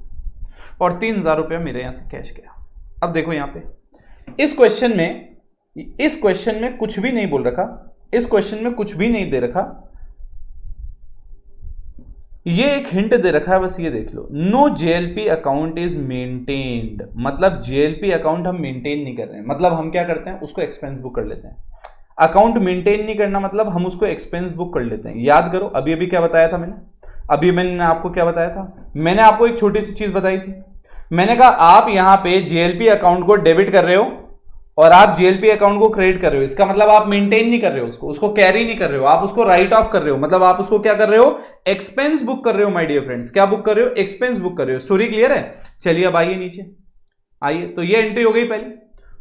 और 3000 रुपया मेरे यहां से कैश गया। अब देखो यहां पे इस क्वेश्चन में कुछ भी नहीं बोल रखा, इस क्वेश्चन में कुछ भी नहीं दे रखा, ये एक हिंट दे रखा है, बस ये देख लो, no JLP account is maintained, मतलब जेएलपी अकाउंट हम मेंटेन नहीं कर रहे हैं, मतलब हम क्या करते हैं, उसको एक्सपेंस बुक कर लेते हैं। अकाउंट मेंटेन नहीं करना मतलब हम उसको एक्सपेंस बुक कर लेते हैं। याद करो अभी अभी क्या बताया था मैंने, अभी मैंने आपको क्या बताया था, मैंने आपको एक छोटी सी चीज बताई थी, मैंने कहा आप यहां पे जेएलपी अकाउंट को डेबिट कर रहे हो और आप जेएलपी अकाउंट को क्रेडिट कर रहे हो, इसका मतलब आप मेंटेन नहीं कर रहे हो उसको कैरी नहीं कर रहे हो, आप उसको राइट ऑफ कर रहे हो, मतलब आप उसको क्या कर रहे हो, एक्सपेंस बुक कर रहे हो माय डियर फ्रेंड्स। क्या बुक कर रहे हो, एक्सपेंस बुक कर रहे हो। स्टोरी क्लियर है? चलिए अब आइए नीचे आइए, तो ये एंट्री हो गई पहली।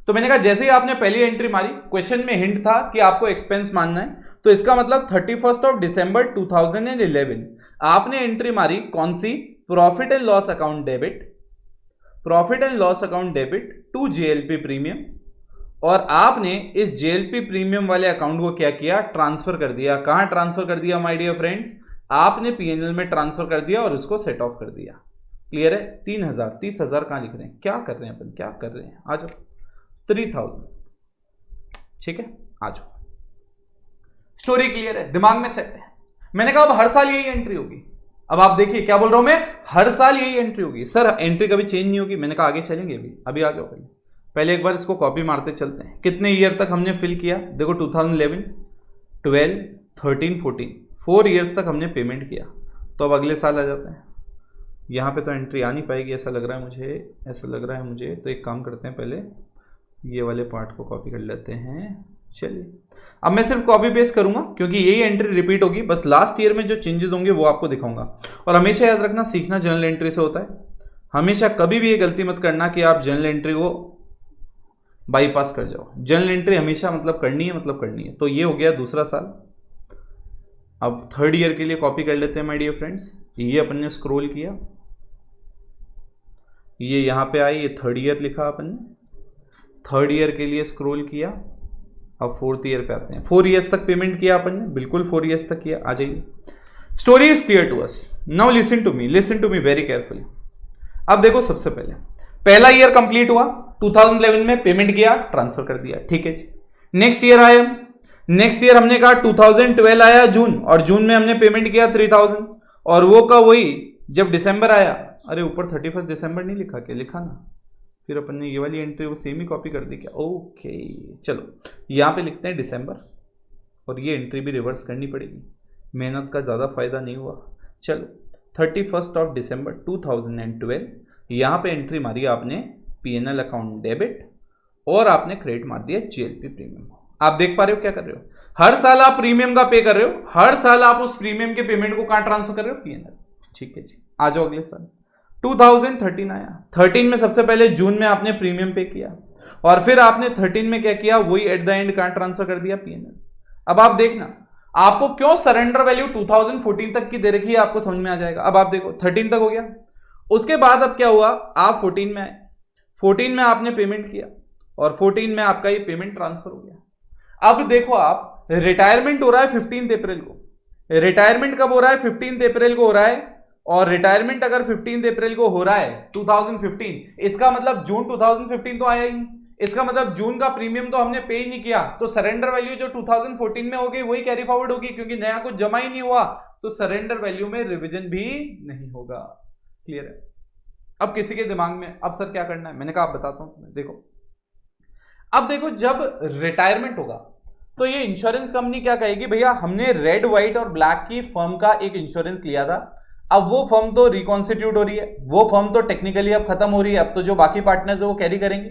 तो मैंने कहा जैसे ही आपने पहली एंट्री मारी, क्वेश्चन में हिंट था कि आपको एक्सपेंस मानना है, तो इसका मतलब 31 ऑफ दिसंबर 2011 आपने एंट्री मारी कौन सी, profit and loss account debit, profit and loss account debit to JLP premium, और आपने इस जेएलपी प्रीमियम वाले अकाउंट को क्या किया, ट्रांसफर कर दिया। कहां ट्रांसफर कर दिया माय डियर फ्रेंड्स, आपने पीएनएल में ट्रांसफर कर दिया और उसको सेट ऑफ कर दिया। क्लियर है? 3000 30,000 कहां लिख रहे हैं, क्या कर रहे हैं अपन, क्या कर रहे हैं, आ जाओ 3000, ठीक है, आ जाओ। स्टोरी क्लियर है, दिमाग में सेट है। मैंने कहा अब हर साल यही एंट्री होगी। अब आप देखिए क्या बोल रहा हूं मैं, हर साल यही एंट्री होगी। सर एंट्री कभी चेंज नहीं होगी। मैंने कहा आगे चलेंगे, अभी आ जाओ पहले एक बार इसको कॉपी मारते चलते हैं। कितने ईयर तक हमने फिल किया, देखो 2011, 12, 13, 14, 4 ईयर्स तक हमने पेमेंट किया। तो अब अगले साल आ जाते हैं। यहाँ पे तो एंट्री आ नहीं पाएगी ऐसा लग रहा है मुझे, तो एक काम करते हैं, पहले ये वाले पार्ट को कॉपी कर लेते हैं। चलिए अब मैं सिर्फ कॉपी पेस्ट करूंगा क्योंकि यही एंट्री रिपीट होगी, बस लास्ट ईयर में जो चेंजेस होंगे वो आपको दिखाऊंगा। और हमेशा याद रखना, सीखना जर्नल एंट्री से होता है। हमेशा कभी भी ये गलती मत करना कि आप जर्नल एंट्री को बाईपास कर जाओ। जर्नल एंट्री हमेशा मतलब करनी है। तो ये हो गया दूसरा साल। अब थर्ड ईयर के लिए कॉपी कर लेते हैं माय डियर फ्रेंड्स। ये अपन ने स्क्रॉल किया, ये यहाँ पे आए, ये थर्ड ईयर लिखा अपन ने, थर्ड ईयर के लिए स्क्रॉल किया। अब फोर्थ ईयर पे आते हैं। 4 ईयर्स तक पेमेंट किया अपन ने, बिल्कुल 4 ईयर्स तक किया। आ जाइए, story is clear to us now. Listen to me very carefully. अब देखो सबसे पहले पहला ईयर कंप्लीट हुआ, 2011 में पेमेंट किया, ट्रांसफर कर दिया, ठीक है जी। नेक्स्ट ईयर आया, नेक्स्ट ईयर हमने कहा 2012 आया जून, और जून में हमने पेमेंट किया 3000, और वो का वही जब दिसंबर आया, अरे ऊपर 31 दिसंबर नहीं लिखा, क्या लिखा ना, फिर अपन ने ये वाली एंट्री वो सेम ही कॉपी कर दी क्या, ओके। चलो यहाँ पे लिखते हैं दिसंबर, और ये एंट्री भी रिवर्स करनी पड़ेगी, मेहनत का ज़्यादा फायदा नहीं हुआ। चलो 31 ऑफ दिसंबर 2012 यहाँ पे एंट्री मारी आपने पीएनएल अकाउंट डेबिट, और आपने क्रेडिट मार दिया जेएलपी प्रीमियम। आप देख पा रहे हो क्या कर रहे हो, हर साल आप प्रीमियम का पे कर रहे हो, हर साल आप उस प्रीमियम के पेमेंट को कहाँ ट्रांसफर कर रहे हो, पीएनएल, ठीक है जी। आ जाओ अगले साल 2013 आया, 13 में सबसे पहले जून में आपने प्रीमियम पे किया, और फिर आपने 13 में क्या किया, वही एट द एंड कहाँ ट्रांसफर कर दिया, पीएनएल। अब आप देखना, आपको क्यों सरेंडर वैल्यू 2014 तक की दे रखी है आपको समझ में आ जाएगा। अब आप देखो 13 तक हो गया, उसके बाद अब क्या हुआ, आप 14 में आए, 14 में आपने पेमेंट किया और 14 में आपका ये पेमेंट ट्रांसफर हो गया। अब देखो आप रिटायरमेंट हो रहा है 15 अप्रैल को, रिटायरमेंट कब हो रहा है 15 अप्रैल को हो रहा है, और रिटायरमेंट अगर 15 अप्रैल को हो रहा है 2015, इसका मतलब जून 2015 तो आया ही, इसका मतलब जून का प्रीमियम तो हमने पे ही नहीं किया, तो सरेंडर वैल्यू जो 2014 में होगी वही कैरी फॉरवर्ड होगी, क्योंकि नया कुछ जमा ही नहीं हुआ, तो सरेंडर वैल्यू में रिवीजन भी नहीं होगा। क्लियर है। अब किसी के दिमाग में अब सर क्या करना है, मैंने कहा आप बताता हूं तुम्हें। देखो अब देखो जब रिटायरमेंट होगा तो ये इंश्योरेंस कंपनी क्या कहेगी, भैया हमने रेड व्हाइट और ब्लैक की फर्म का एक इंश्योरेंस लिया था, अब वो फर्म तो रिकॉन्स्टिट्यूट हो रही है, वो फर्म तो टेक्निकली अब खत्म हो रही है, अब तो जो बाकी पार्टनर्स है वो कैरी करेंगे।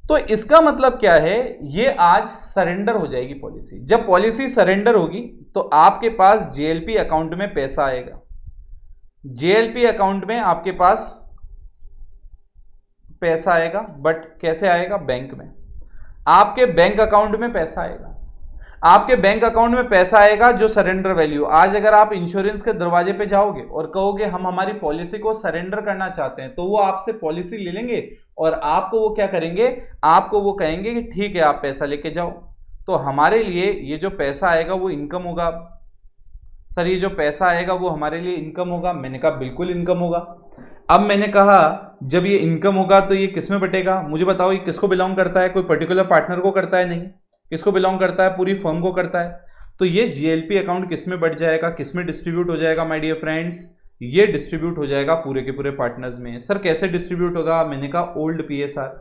तो इसका मतलब क्या है, ये आज सरेंडर हो जाएगी पॉलिसी। जब पॉलिसी सरेंडर होगी तो आपके पास जेएलपी अकाउंट में पैसा आएगा, जेएलपी अकाउंट में आपके पास पैसा आएगा, बट कैसे आएगा, बैंक में, आपके बैंक अकाउंट में पैसा आएगा, आपके बैंक अकाउंट में पैसा आएगा जो सरेंडर वैल्यू। आज अगर आप इंश्योरेंस के दरवाजे पे जाओगे और कहोगे हम हमारी पॉलिसी को सरेंडर करना चाहते हैं, तो वो आपसे पॉलिसी ले लेंगे और आपको वो क्या करेंगे, आपको वो कहेंगे कि ठीक है आप पैसा लेके जाओ। तो हमारे लिए ये जो पैसा आएगा वो इनकम होगा। सर ये जो पैसा आएगा वो हमारे लिए इनकम होगा, मैंने कहा बिल्कुल इनकम होगा। अब मैंने कहा जब ये इनकम होगा तो ये किस में बटेगा, मुझे बताओ ये किसको बिलोंग करता है, कोई पर्टिकुलर पार्टनर को करता है, नहीं, किसको बिलोंग करता है, पूरी फर्म को करता है। तो ये जीएलपी अकाउंट किस में बढ़ जाएगा, किस में डिस्ट्रीब्यूट हो जाएगा माय डियर फ्रेंड्स, ये डिस्ट्रीब्यूट हो जाएगा पूरे के पूरे पार्टनर्स में। सर कैसे डिस्ट्रीब्यूट होगा, मैंने कहा ओल्ड पीएसआर,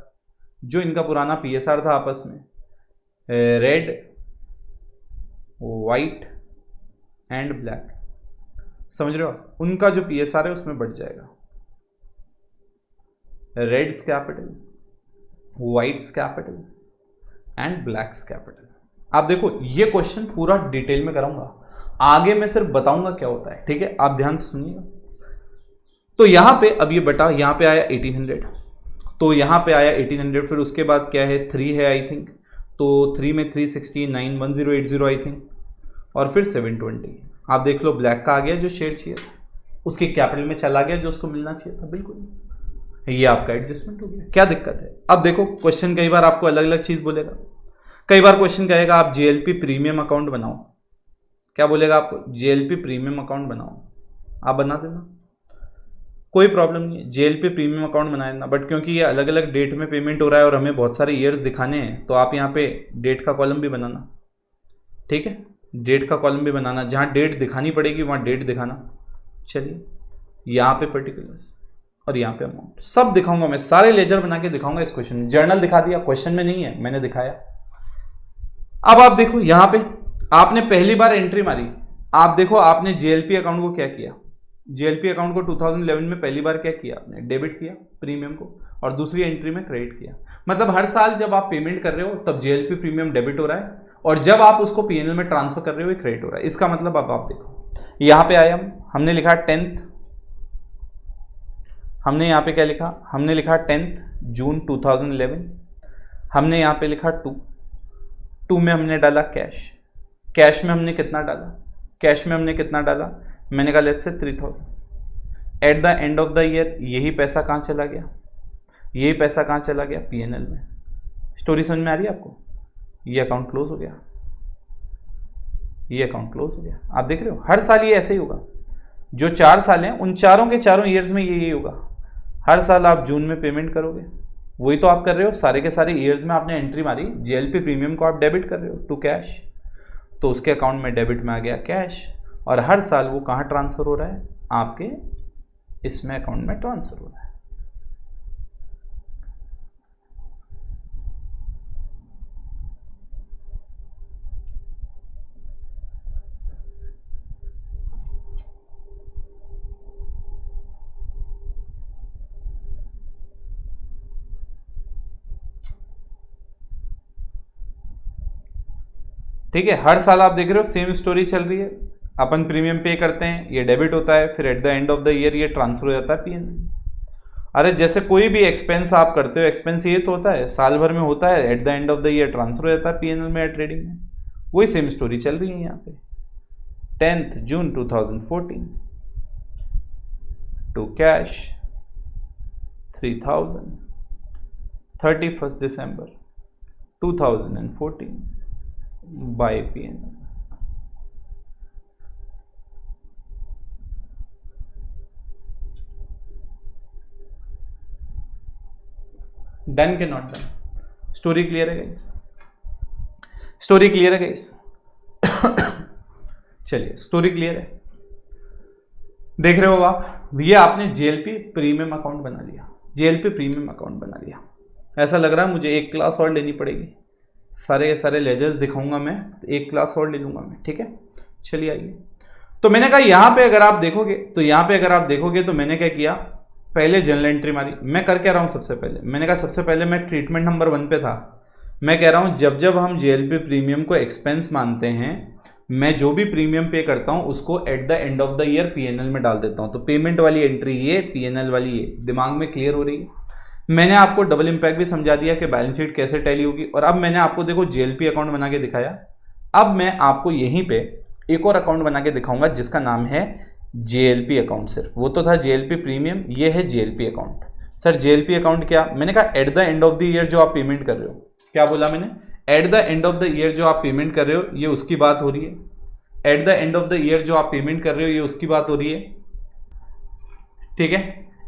जो इनका पुराना पीएसआर था आपस में, रेड व्हाइट एंड ब्लैक, समझ रहे हो, उनका जो पीएसआर है उसमें बढ़ जाएगा। Reds capital, whites capital and blacks capital. आप देखो ये क्वेश्चन पूरा डिटेल में कराऊंगा, आगे मैं सिर्फ बताऊंगा क्या होता है, ठीक है, आप ध्यान से सुनिएगा। तो यहां पे अब ये बटा, यहां पे आया 1800, तो यहां पे आया 1800, फिर उसके बाद क्या है 3 है आई थिंक, तो 3 में 369 1080 आई थिंक, और फिर 720। आप देख लो ब्लैक का आ गया जो शेयर चाहिए था, उसके कैपिटल में चला गया जो उसको मिलना चाहिए था, बिल्कुल ये आपका एडजस्टमेंट हो गया। क्या दिक्कत है। अब देखो क्वेश्चन कई बार आपको अलग अलग चीज बोलेगा, कई बार क्वेश्चन कहेगा आप जीएलपी प्रीमियम अकाउंट बनाओ, क्या बोलेगा आपको, जीएलपी प्रीमियम अकाउंट बनाओ, आप बना देना, कोई प्रॉब्लम नहीं है, जीएलपी प्रीमियम अकाउंट बना देना। बट क्योंकि ये अलग अलग डेट में पेमेंट हो रहा है और हमें बहुत सारे ईयर्स दिखाने हैं, तो आप यहाँ पे डेट का कॉलम भी बनाना, ठीक है, डेट का कॉलम भी बनाना, जहाँ डेट दिखानी पड़ेगी वहाँ डेट दिखाना। चलिए यहाँ पे पर्टिकुलर्स और यहाँ पे अमाउंट सब दिखाऊंगा, मैं सारे लेजर बना के दिखाऊंगा इस क्वेश्चन में। जर्नल दिखा दिया, क्वेश्चन में नहीं है, मैंने दिखाया। अब आप देखो यहाँ पे आपने पहली बार एंट्री मारी, आप देखो आपने जेएलपी अकाउंट को क्या किया, जेएलपी अकाउंट को 2011 में पहली बार क्या किया आपने, डेबिट किया प्रीमियम को, और दूसरी एंट्री में क्रेडिट किया। मतलब हर साल जब आप पेमेंट कर रहे हो तब जेएलपी प्रीमियम डेबिट हो रहा है, और जब आप उसको पीएनएल में ट्रांसफर कर रहे हो क्रेडिट हो रहा है। इसका मतलब अब आप देखो यहाँ पे आया, हमने लिखा 10th, हमने यहाँ पे क्या लिखा, हमने लिखा 10 जून 2011, हमने यहाँ पे लिखा 2 में हमने डाला कैश, कैश में हमने कितना डाला, कैश में हमने कितना डाला, मैंने कहा let's say 3000। Eight the end of the year यही पैसा कहाँ चला गया, यही पैसा कहाँ चला गया, पीएनएल में। स्टोरी समझ में आ रही है आपको, ये अकाउंट क्लोज हो गया, ये अकाउंट क्लोज हो गया। आप देख रहे हो हर साल ये ऐसे ही होगा, जो 4 साल हैं उन चारों के चारों ईयर्स में ये होगा। हर साल आप जून में पेमेंट करोगे, वही तो आप कर रहे हो, सारे के सारे ईयर्स में आपने एंट्री मारी, जीएलपी प्रीमियम को आप डेबिट कर रहे हो टू कैश, तो उसके अकाउंट में डेबिट में आ गया कैश, और हर साल वो कहाँ ट्रांसफर हो रहा है, आपके इसमें अकाउंट में ट्रांसफर हो रहा है। ठीक है, हर साल आप देख रहे हो सेम स्टोरी चल रही है, अपन प्रीमियम पे करते हैं, ये डेबिट होता है, फिर eight the end of the year ये ट्रांसफर हो जाता है पीएनएल। अरे जैसे कोई भी एक्सपेंस आप करते हो, एक्सपेंस ये तो होता है साल भर में होता है, eight the end of the year transfer हो जाता है पीएनएल में या ट्रेडिंग में, वही सेम स्टोरी चल रही है यहाँ पे। 10th June 2014 to cash 3000, 31st December 2014 by PNL। Done के नॉट डन? स्टोरी क्लियर है गाइस? स्टोरी क्लियर है गाइस? चलिए स्टोरी क्लियर है, देख रहे हो आप, ये आपने JLP प्रीमियम अकाउंट बना लिया, JLP प्रीमियम अकाउंट बना लिया। ऐसा लग रहा है मुझे एक क्लास और लेनी पड़ेगी, सारे सारे लेजर्स दिखाऊंगा मैं, एक क्लास और ले लूंगा मैं, ठीक है। चलिए आइए, तो मैंने कहा यहाँ पे अगर आप देखोगे तो मैंने क्या किया, पहले जनरल एंट्री मारी। मैं कर क्या रहा हूँ सबसे पहले, मैंने कहा सबसे पहले मैं ट्रीटमेंट नंबर 1 पे था, मैं कह रहा हूँ जब जब हम JLP प्रीमियम को एक्सपेंस मानते हैं, मैं जो भी प्रीमियम पे करता हूँ उसको eight the end of the year PNL में डाल देता हूँ। तो पेमेंट वाली एंट्री ये, PNL वाली ये, दिमाग में क्लियर हो रही है। मैंने आपको डबल इम्पैक्ट भी समझा दिया कि बैलेंस शीट कैसे टैली होगी, और अब मैंने आपको देखो JLP अकाउंट बना के दिखाया। अब मैं आपको यहीं पे एक और अकाउंट बना के दिखाऊंगा जिसका नाम है JLP अकाउंट। सिर्फ वो तो था JLP प्रीमियम, ये है JLP account. Sir JLP account क्या? मैंने कहा eight the end of the year जो आप पेमेंट कर रहे हो, क्या बोला मैंने? Eight the end of the year जो आप पेमेंट कर रहे हो ये उसकी बात हो रही है। Eight the end of the year जो आप पेमेंट कर रहे हो ये उसकी बात हो रही है, ठीक है।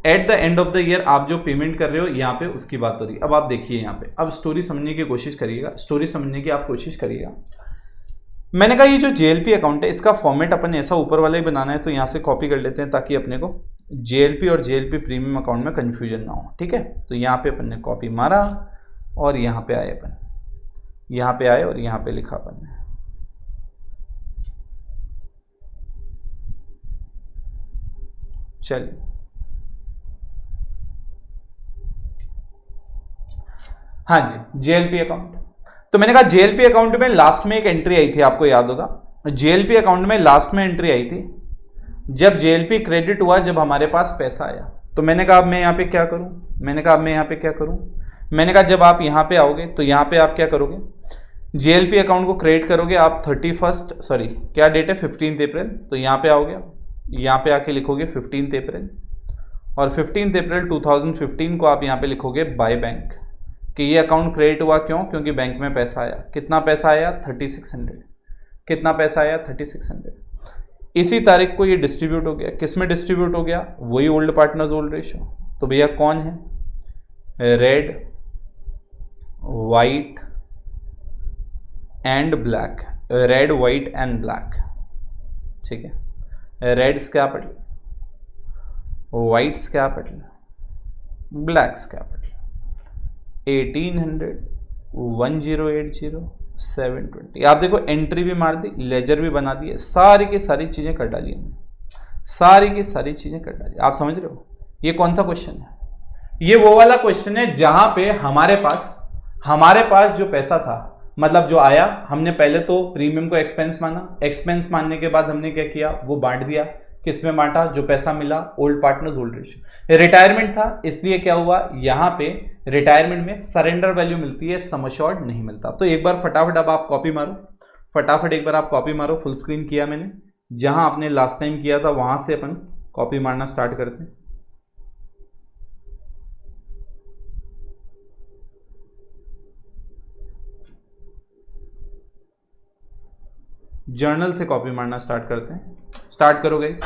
Eight the end of the year आप जो पेमेंट कर रहे हो यहाँ पे उसकी बात हो रही है। अब आप देखिए यहाँ पे, अब स्टोरी समझने की कोशिश करिएगा, स्टोरी समझने की आप कोशिश करिएगा। मैंने कहा ये जो JLP अकाउंट है इसका फॉर्मेट अपन ऐसा ऊपर वाला ही बनाना है, तो यहाँ से कॉपी कर लेते हैं ताकि अपने को JLP और JLP प्रीमियम अकाउंट में कंफ्यूजन ना हो, ठीक है। तो यहाँ पे अपन ने कॉपी मारा और यहाँ पे आए अपन, यहाँ पे आए और यहाँ पे लिखा अपन ने। चलिए हाँ जी, JLP अकाउंट। तो मैंने कहा JLP अकाउंट में लास्ट में एक एंट्री आई थी, आपको याद होगा, JLP अकाउंट में लास्ट में एंट्री आई थी जब JLP क्रेडिट हुआ, जब हमारे पास पैसा आया। तो मैंने कहा अब मैं यहाँ पे क्या करूं, मैंने कहा जब आप यहाँ पे आओगे तो यहाँ पे आप क्या करोगे, JLP अकाउंट को क्रिएट करोगे आप 31st, सॉरी क्या डेट है, 15 अप्रैल। तो यहाँ पे आओगे, यहाँ पे आके लिखोगे 15 अप्रैल, और 15 अप्रैल 2015 को आप यहाँ पे लिखोगे बाय बैंक, कि ये अकाउंट क्रिएट हुआ। क्यों? क्योंकि बैंक में पैसा आया। कितना पैसा आया? 3600। कितना पैसा आया? 3600। इसी तारीख को ये डिस्ट्रीब्यूट हो गया। किस में डिस्ट्रीब्यूट हो गया? वही ओल्ड पार्टनर्स ओल्ड रेशियो। तो भैया कौन है? Red, white and black, red white and black, ठीक है। Reds capital, whites capital, blacks capital, 1800, 1080, 720। आप देखो एंट्री भी मार दी, लेजर भी बना दिए, सारी की सारी चीजें कर डाली हमने, सारी की सारी चीजें कर डाली। आप समझ रहे हो ये कौन सा क्वेश्चन है? ये वो वाला क्वेश्चन है जहां पे हमारे पास जो पैसा था, मतलब जो आया, हमने पहले तो प्रीमियम को एक्सपेंस माना, एक्सपेंस मानने के बाद हमने क्या किया, वो बांट दिया। किसमें बांटा? जो पैसा मिला old partners old ratio. Retirement था, इसलिए क्या हुआ, यहां पे रिटायरमेंट में सरेंडर वैल्यू मिलती है, सम अश्योर्ड नहीं मिलता। तो एक बार फटाफट अब आप कॉपी मारो, फटाफट एक बार आप कॉपी मारो। फुल स्क्रीन किया मैंने, जहां आपने लास्ट टाइम किया था वहां से अपन कॉपी मारना स्टार्ट करते हैं। जर्नल से कॉपी मारना स्टार्ट करते हैं। स्टार्ट करो गाइस।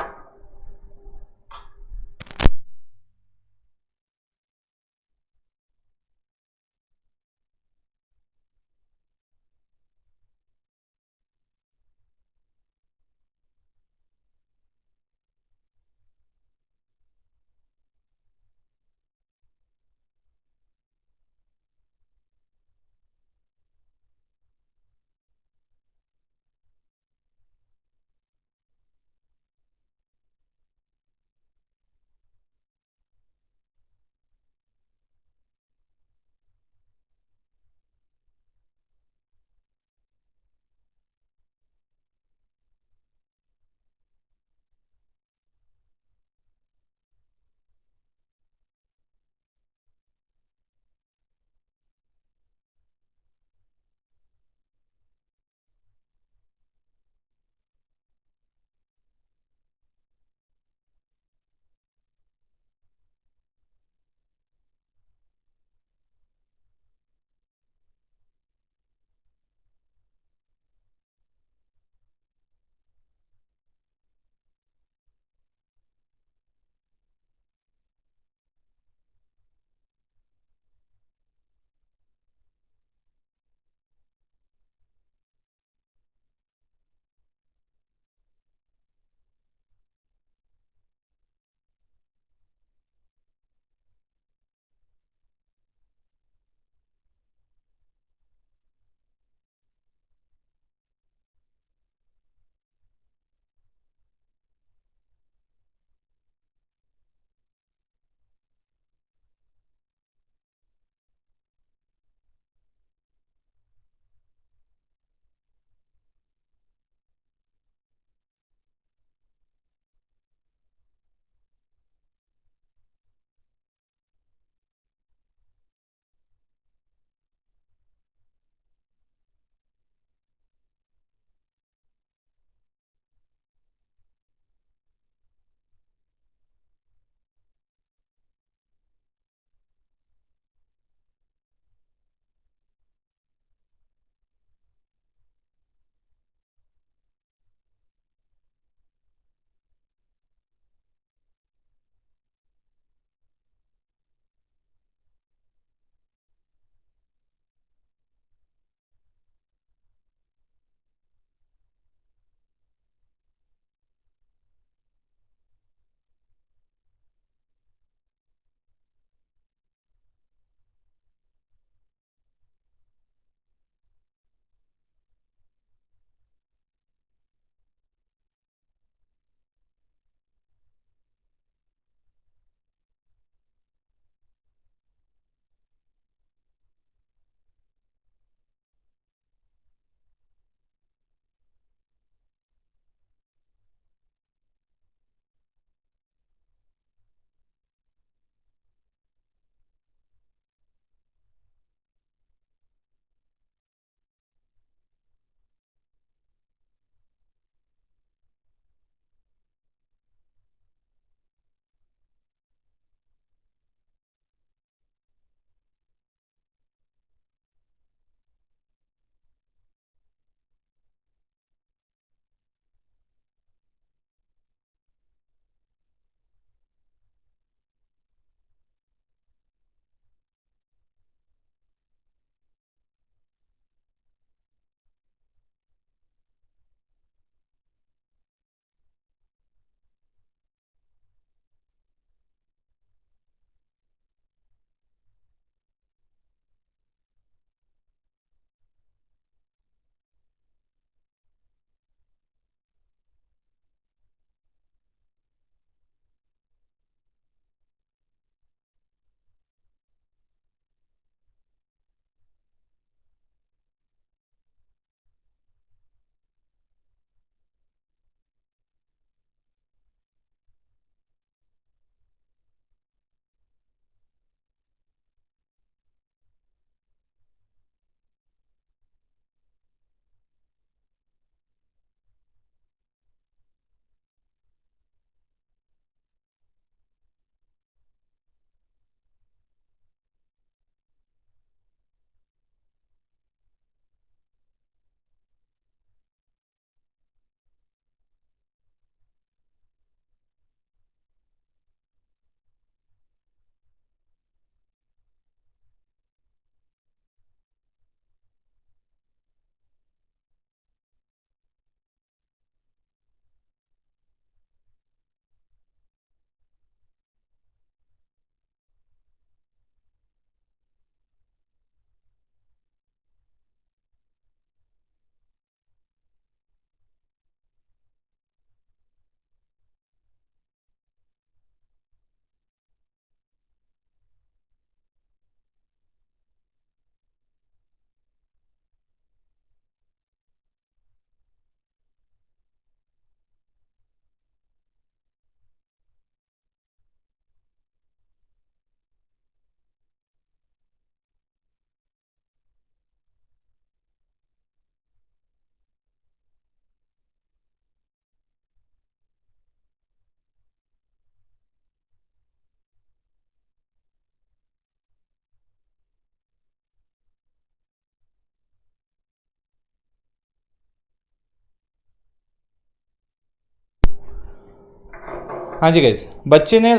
हाँ जी गाइस, बच्चे ने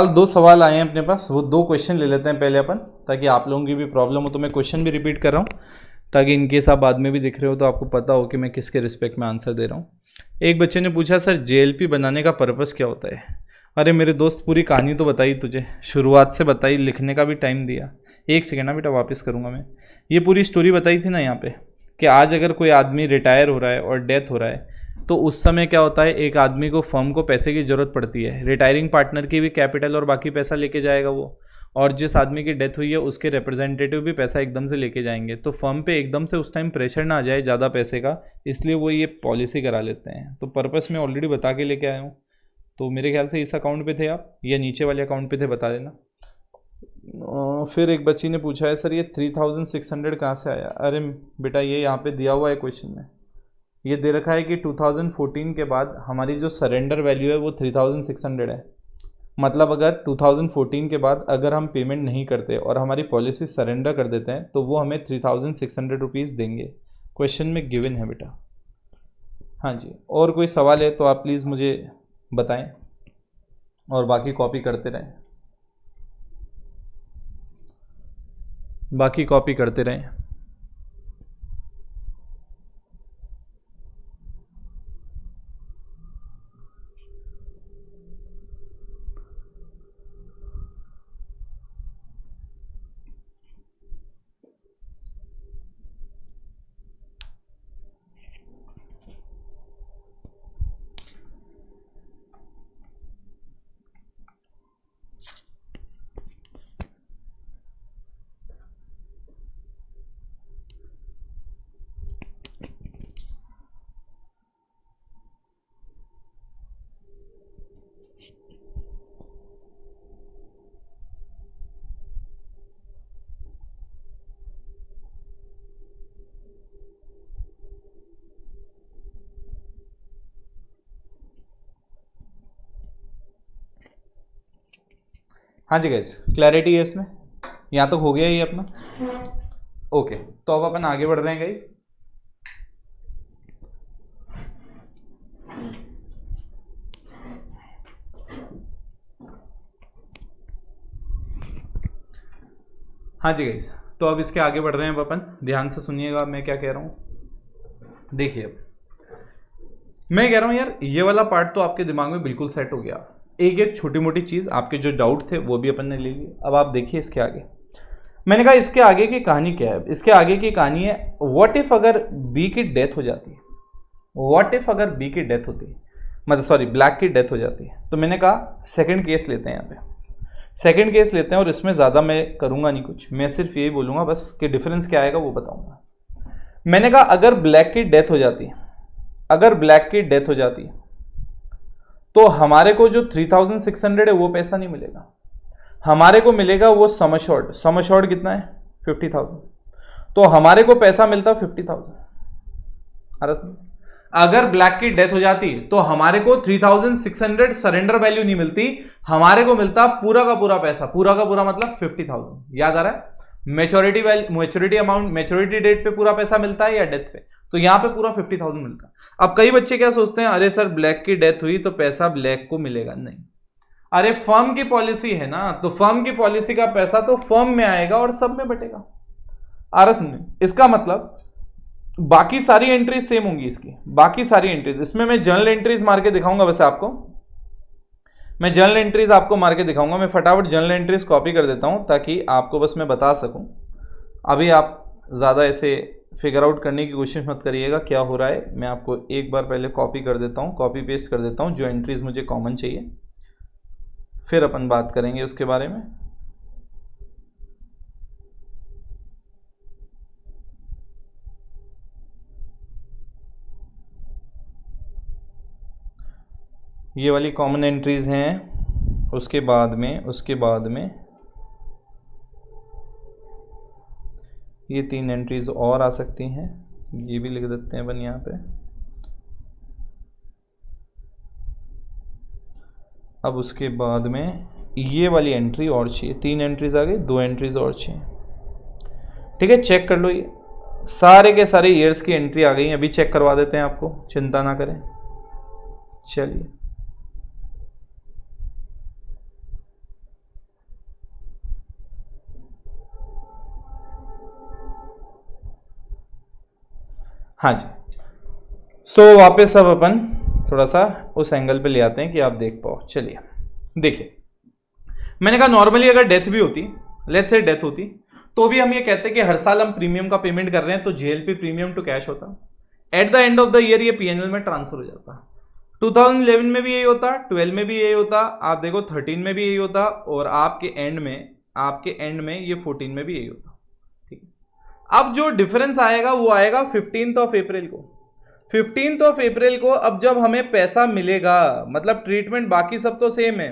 दो सवाल आए हैं अपने पास, वो 2 क्वेश्चन ले लेते हैं पहले अपन, ताकि आप लोगों की भी प्रॉब्लम हो। तो मैं क्वेश्चन भी रिपीट कर रहा हूँ, ताकि इनकेस आप बाद में भी दिख रहे हो तो आपको पता हो कि मैं किसके रिस्पेक्ट में आंसर दे रहा हूँ। एक बच्चे ने पूछा, सर JLP बनाने का पर्पस क्या होता है? अरे मेरे दोस्त, पूरी कहानी तो बताई तुझे, शुरुआत से बताई, लिखने का भी टाइम दिया। 1 सेकेंड ना बेटा, वापस करूँगा मैं। ये पूरी स्टोरी बताई थी ना यहाँ पे, कि आज अगर कोई आदमी रिटायर हो रहा है और डेथ हो रहा है, तो उस समय क्या होता है, एक आदमी को फर्म को पैसे की ज़रूरत पड़ती है। रिटायरिंग पार्टनर की भी कैपिटल और बाकी पैसा लेके जाएगा वो, और जिस आदमी की डेथ हुई है उसके रिप्रेजेंटेटिव भी पैसा एकदम से लेके जाएंगे। तो फर्म पे एकदम से उस टाइम प्रेशर ना आ जाए ज़्यादा पैसे का, इसलिए वो ये पॉलिसी करा लेते हैं। तो पर्पस मैं ऑलरेडी बता के लेके आया हूँ। तो मेरे ख्याल से इस अकाउंट पे थे आप, या नीचे वाले अकाउंट पे थे, बता देना। फिर एक बच्ची ने पूछा है, सर ये 3600 कहाँ से आया? अरे बेटा, ये यहाँ पे दिया हुआ है क्वेश्चन में, ये दे रखा है कि 2014 के बाद हमारी जो सरेंडर वैल्यू है वो 3600 है। मतलब अगर 2014 के बाद अगर हम पेमेंट नहीं करते और हमारी पॉलिसी सरेंडर कर देते हैं, तो वो हमें 3600 रुपीज़ देंगे। क्वेश्चन में गिवन है बेटा। हाँ जी, और कोई सवाल है तो आप प्लीज़ मुझे बताएं, और बाकी कॉपी करते रहें, बाकी कॉपी करते रहें। हाँ जी गाइस, क्लैरिटी है इसमें? यहाँ तक हो गया ये अपना? ओके, तो अब अपन आगे बढ़ रहे हैं गाइस। हाँ जी गाइस, तो अब इसके आगे बढ़ रहे हैं अब अपन। ध्यान से सुनिएगा मैं क्या कह रहा हूँ। देखिए, अब मैं कह रहा हूँ यार, ये वाला पार्ट तो आपके दिमाग में बिल्कुल सेट हो गया। एक एक छोटी मोटी चीज़, आपके जो डाउट थे वो भी अपन ने ले ली। अब आप देखिए इसके आगे। मैंने कहा इसके आगे की कहानी क्या है? इसके आगे की कहानी है, व्हाट इफ अगर बी की डेथ हो जाती है। व्हाट इफ अगर बी की डेथ होती है, मतलब सॉरी, ब्लैक की डेथ हो जाती है। तो मैंने कहा सेकंड केस लेते हैं यहाँ पे, सेकंड केस लेते हैं, और इसमें ज़्यादा मैं करूँगा नहीं कुछ, मैं सिर्फ यही बोलूँगा बस कि डिफरेंस क्या आएगा वो बताऊँगा। मैंने कहा अगर ब्लैक की डेथ हो जाती है, अगर ब्लैक की डेथ हो जाती है, तो हमारे को जो 3600 है वो पैसा नहीं मिलेगा, हमारे को मिलेगा वो सम अश्योर्ड। सम अश्योर्ड कितना है? 50,000। तो हमारे को पैसा मिलता 50,000। अगर ब्लैक की डेथ हो जाती तो हमारे को 3600 सरेंडर वैल्यू नहीं मिलती, हमारे को मिलता पूरा का पूरा पैसा। पूरा का पूरा मतलब 50,000। याद आ रहा है? मैच्योरिटी अमाउंट, मैच्योरिटी डेट पे पूरा पैसा मिलता है या डेथ पे? तो यहां पे पूरा 50,000 मिलता है। अब कई बच्चे क्या सोचते हैं, अरे सर ब्लैक की डेथ हुई तो पैसा ब्लैक को मिलेगा। नहीं, अरे फर्म की पॉलिसी है ना, तो फर्म की पॉलिसी का पैसा तो फर्म में आएगा और सब में बटेगा। आ रहा समझे? इसका मतलब बाकी सारी एंट्रीज सेम होंगी इसकी, बाकी सारी एंट्रीज। इसमें मैं जर्नल एंट्रीज मार के दिखाऊंगा, वैसे आपको मैं जर्नल एंट्रीज आपको मार के दिखाऊंगा। मैं फटाफट जर्नल एंट्रीज कॉपी कर देता हूं, ताकि आपको बस मैं बता सकूं। अभी आप ज़्यादा ऐसे फिगर आउट करने की कोशिश मत करिएगा क्या हो रहा है। मैं आपको एक बार पहले कॉपी कर देता हूं, कॉपी पेस्ट कर देता हूं जो एंट्रीज मुझे कॉमन चाहिए, फिर अपन बात करेंगे उसके बारे में। ये वाली कॉमन एंट्रीज हैं। उसके बाद में ये 3 एंट्रीज और आ सकती हैं, ये भी लिख देते हैं अपन यहाँ पे। अब उसके बाद में ये वाली एंट्री और चाहिए, 3 एंट्रीज आ गई, 2 एंट्रीज और चाहिए। ठीक है, चेक कर लो, ये सारे के सारे ईयर्स की एंट्री आ गई। अभी चेक करवा देते हैं आपको, चिंता ना करें। चलिए, हाँ जी, सो वापस अब अपन थोड़ा सा उस एंगल पे ले आते हैं कि आप देख पाओ। चलिए देखिए, मैंने कहा नॉर्मली अगर डेथ भी होती, लेट्स से डेथ होती, तो भी हम ये कहते हैं कि हर साल हम प्रीमियम का पेमेंट कर रहे हैं, तो जेएलपी प्रीमियम टू कैश होता। Eight the end of the year ये पीएनएल में ट्रांसफर हो जाता। 2011 में भी यही होता, 12 में भी यही होता, आप देखो 13 में भी यही होता, और आपके एंड में ये 14 में भी यही होता। ठीक है, अब जो डिफरेंस आएगा वो आएगा 15th ऑफ अप्रैल को। 15th ऑफ अप्रैल को अब जब हमें पैसा मिलेगा, मतलब ट्रीटमेंट बाकी सब तो सेम है,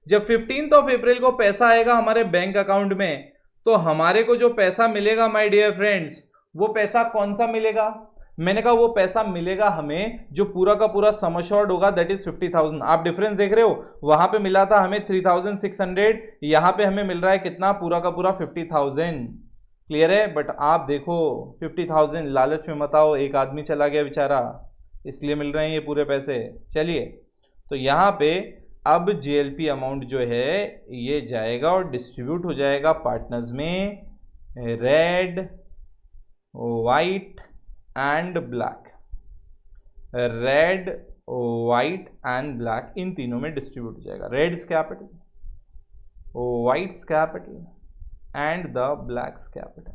जब 15th ऑफ अप्रैल को पैसा आएगा हमारे बैंक अकाउंट में, तो हमारे को जो पैसा मिलेगा माय डियर फ्रेंड्स, वो पैसा कौन सा मिलेगा? मैंने कहा वो पैसा मिलेगा हमें जो पूरा का पूरा सम अश्योर्ड होगा, दैट इज 50,000। आप डिफरेंस देख रहे हो, वहां पे मिला था हमें 3,600, यहां पे हमें मिल रहा है कितना? पूरा का पूरा 50,000। क्लियर है? बट आप देखो 50,000, लालच में मत आओ, एक आदमी चला गया बेचारा, इसलिए मिल रहे हैं ये पूरे पैसे। चलिए, तो यहाँ पे अब जेएलपी अमाउंट जो है ये जाएगा और डिस्ट्रीब्यूट हो जाएगा पार्टनर्स में, red, white and black. Red, white and black, इन तीनों में डिस्ट्रीब्यूट हो जाएगा। Reds capital, whites capital and the black's capital.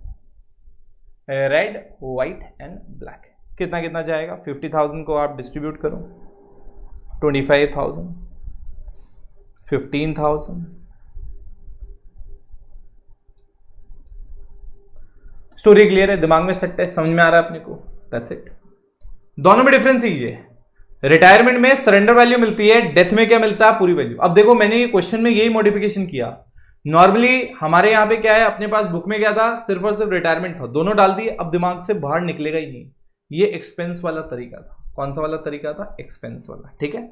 Red, white and black कितना कितना जाएगा? 50,000 को आप डिस्ट्रीब्यूट करो, 25,000, 15,000। स्टोरी क्लियर है? दिमाग में सेट है? समझ में आ रहा है अपने को? That's it. दोनों में डिफरेंस ही है। रिटायरमेंट में सरेंडर वैल्यू मिलती है, डेथ में क्या मिलता है? पूरी वैल्यू। अब देखो मैंने ये क्वेश्चन में यही मॉडिफिकेशन किया। नॉर्मली हमारे यहां पे क्या है, अपने पास बुक में क्या था? सिर्फ और सिर्फ रिटायरमेंट था, दोनों डाल दिए। अब दिमाग से बाहर निकलेगा ही नहीं। ये एक्सपेंस वाला तरीका था। कौन सा वाला तरीका था? एक्सपेंस वाला। ठीक है,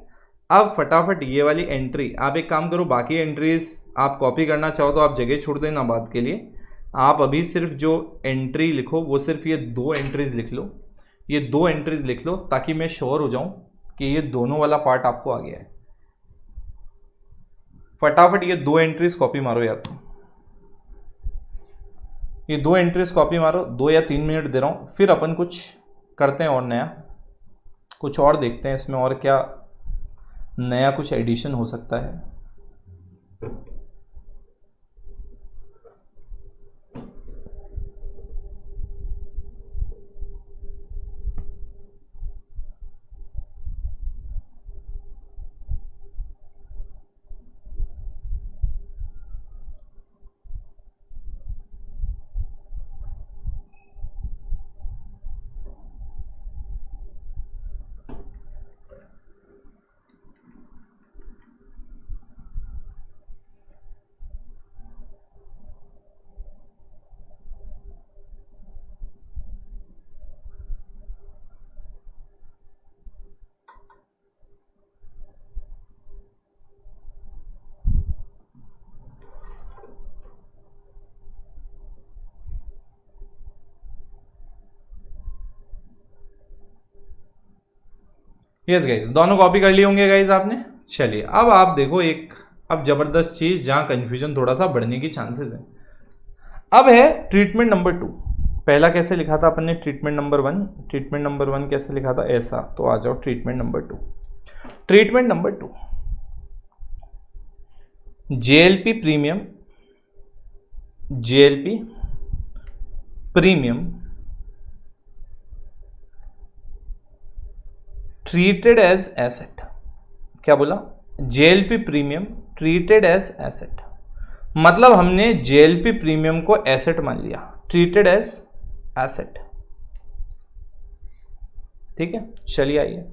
अब फटाफट ये वाली एंट्री, आप एक काम करो, बाकी एंट्रीज आप कॉपी करना चाहो तो आप जगह छोड़ देना बात के लिए। आप अभी सिर्फ जो एंट्री लिखो वो सिर्फ ये 2 एंट्रीज लिख लो, ये 2 एंट्रीज लिख लो, ताकि मैं श्योर हो जाऊं कि ये दोनों वाला पार्ट आपको आ गया है। फटाफट ये 2 एंट्रीज कॉपी मारो यार, ये 2 एंट्रीज कॉपी मारो। 2 या 3 मिनट दे रहा हूं, फिर अपन कुछ करते हैं और नया, कुछ और देखते हैं इसमें और क्या नया कुछ एडिशन हो सकता है। यस गाइज, दोनों कॉपी कर लिए होंगे गाइज आपने। चलिए अब आप देखो एक अब जबरदस्त चीज जहां कंफ्यूजन थोड़ा सा बढ़ने की चांसेस है। अब है ट्रीटमेंट नंबर 2। पहला कैसे लिखा था अपन ने? Treatment number 1। ट्रीटमेंट नंबर 1 कैसे लिखा था? ऐसा। तो आ जाओ treatment number 2। Treatment number 2, JLP premium, JLP premium treated as asset. क्या बोला? JLP premium treated as asset, मतलब हमने जेएलपी प्रीमियम को एसेट मान लिया, ट्रीटेड एज एसेट। ठीक है, चलिए आइए,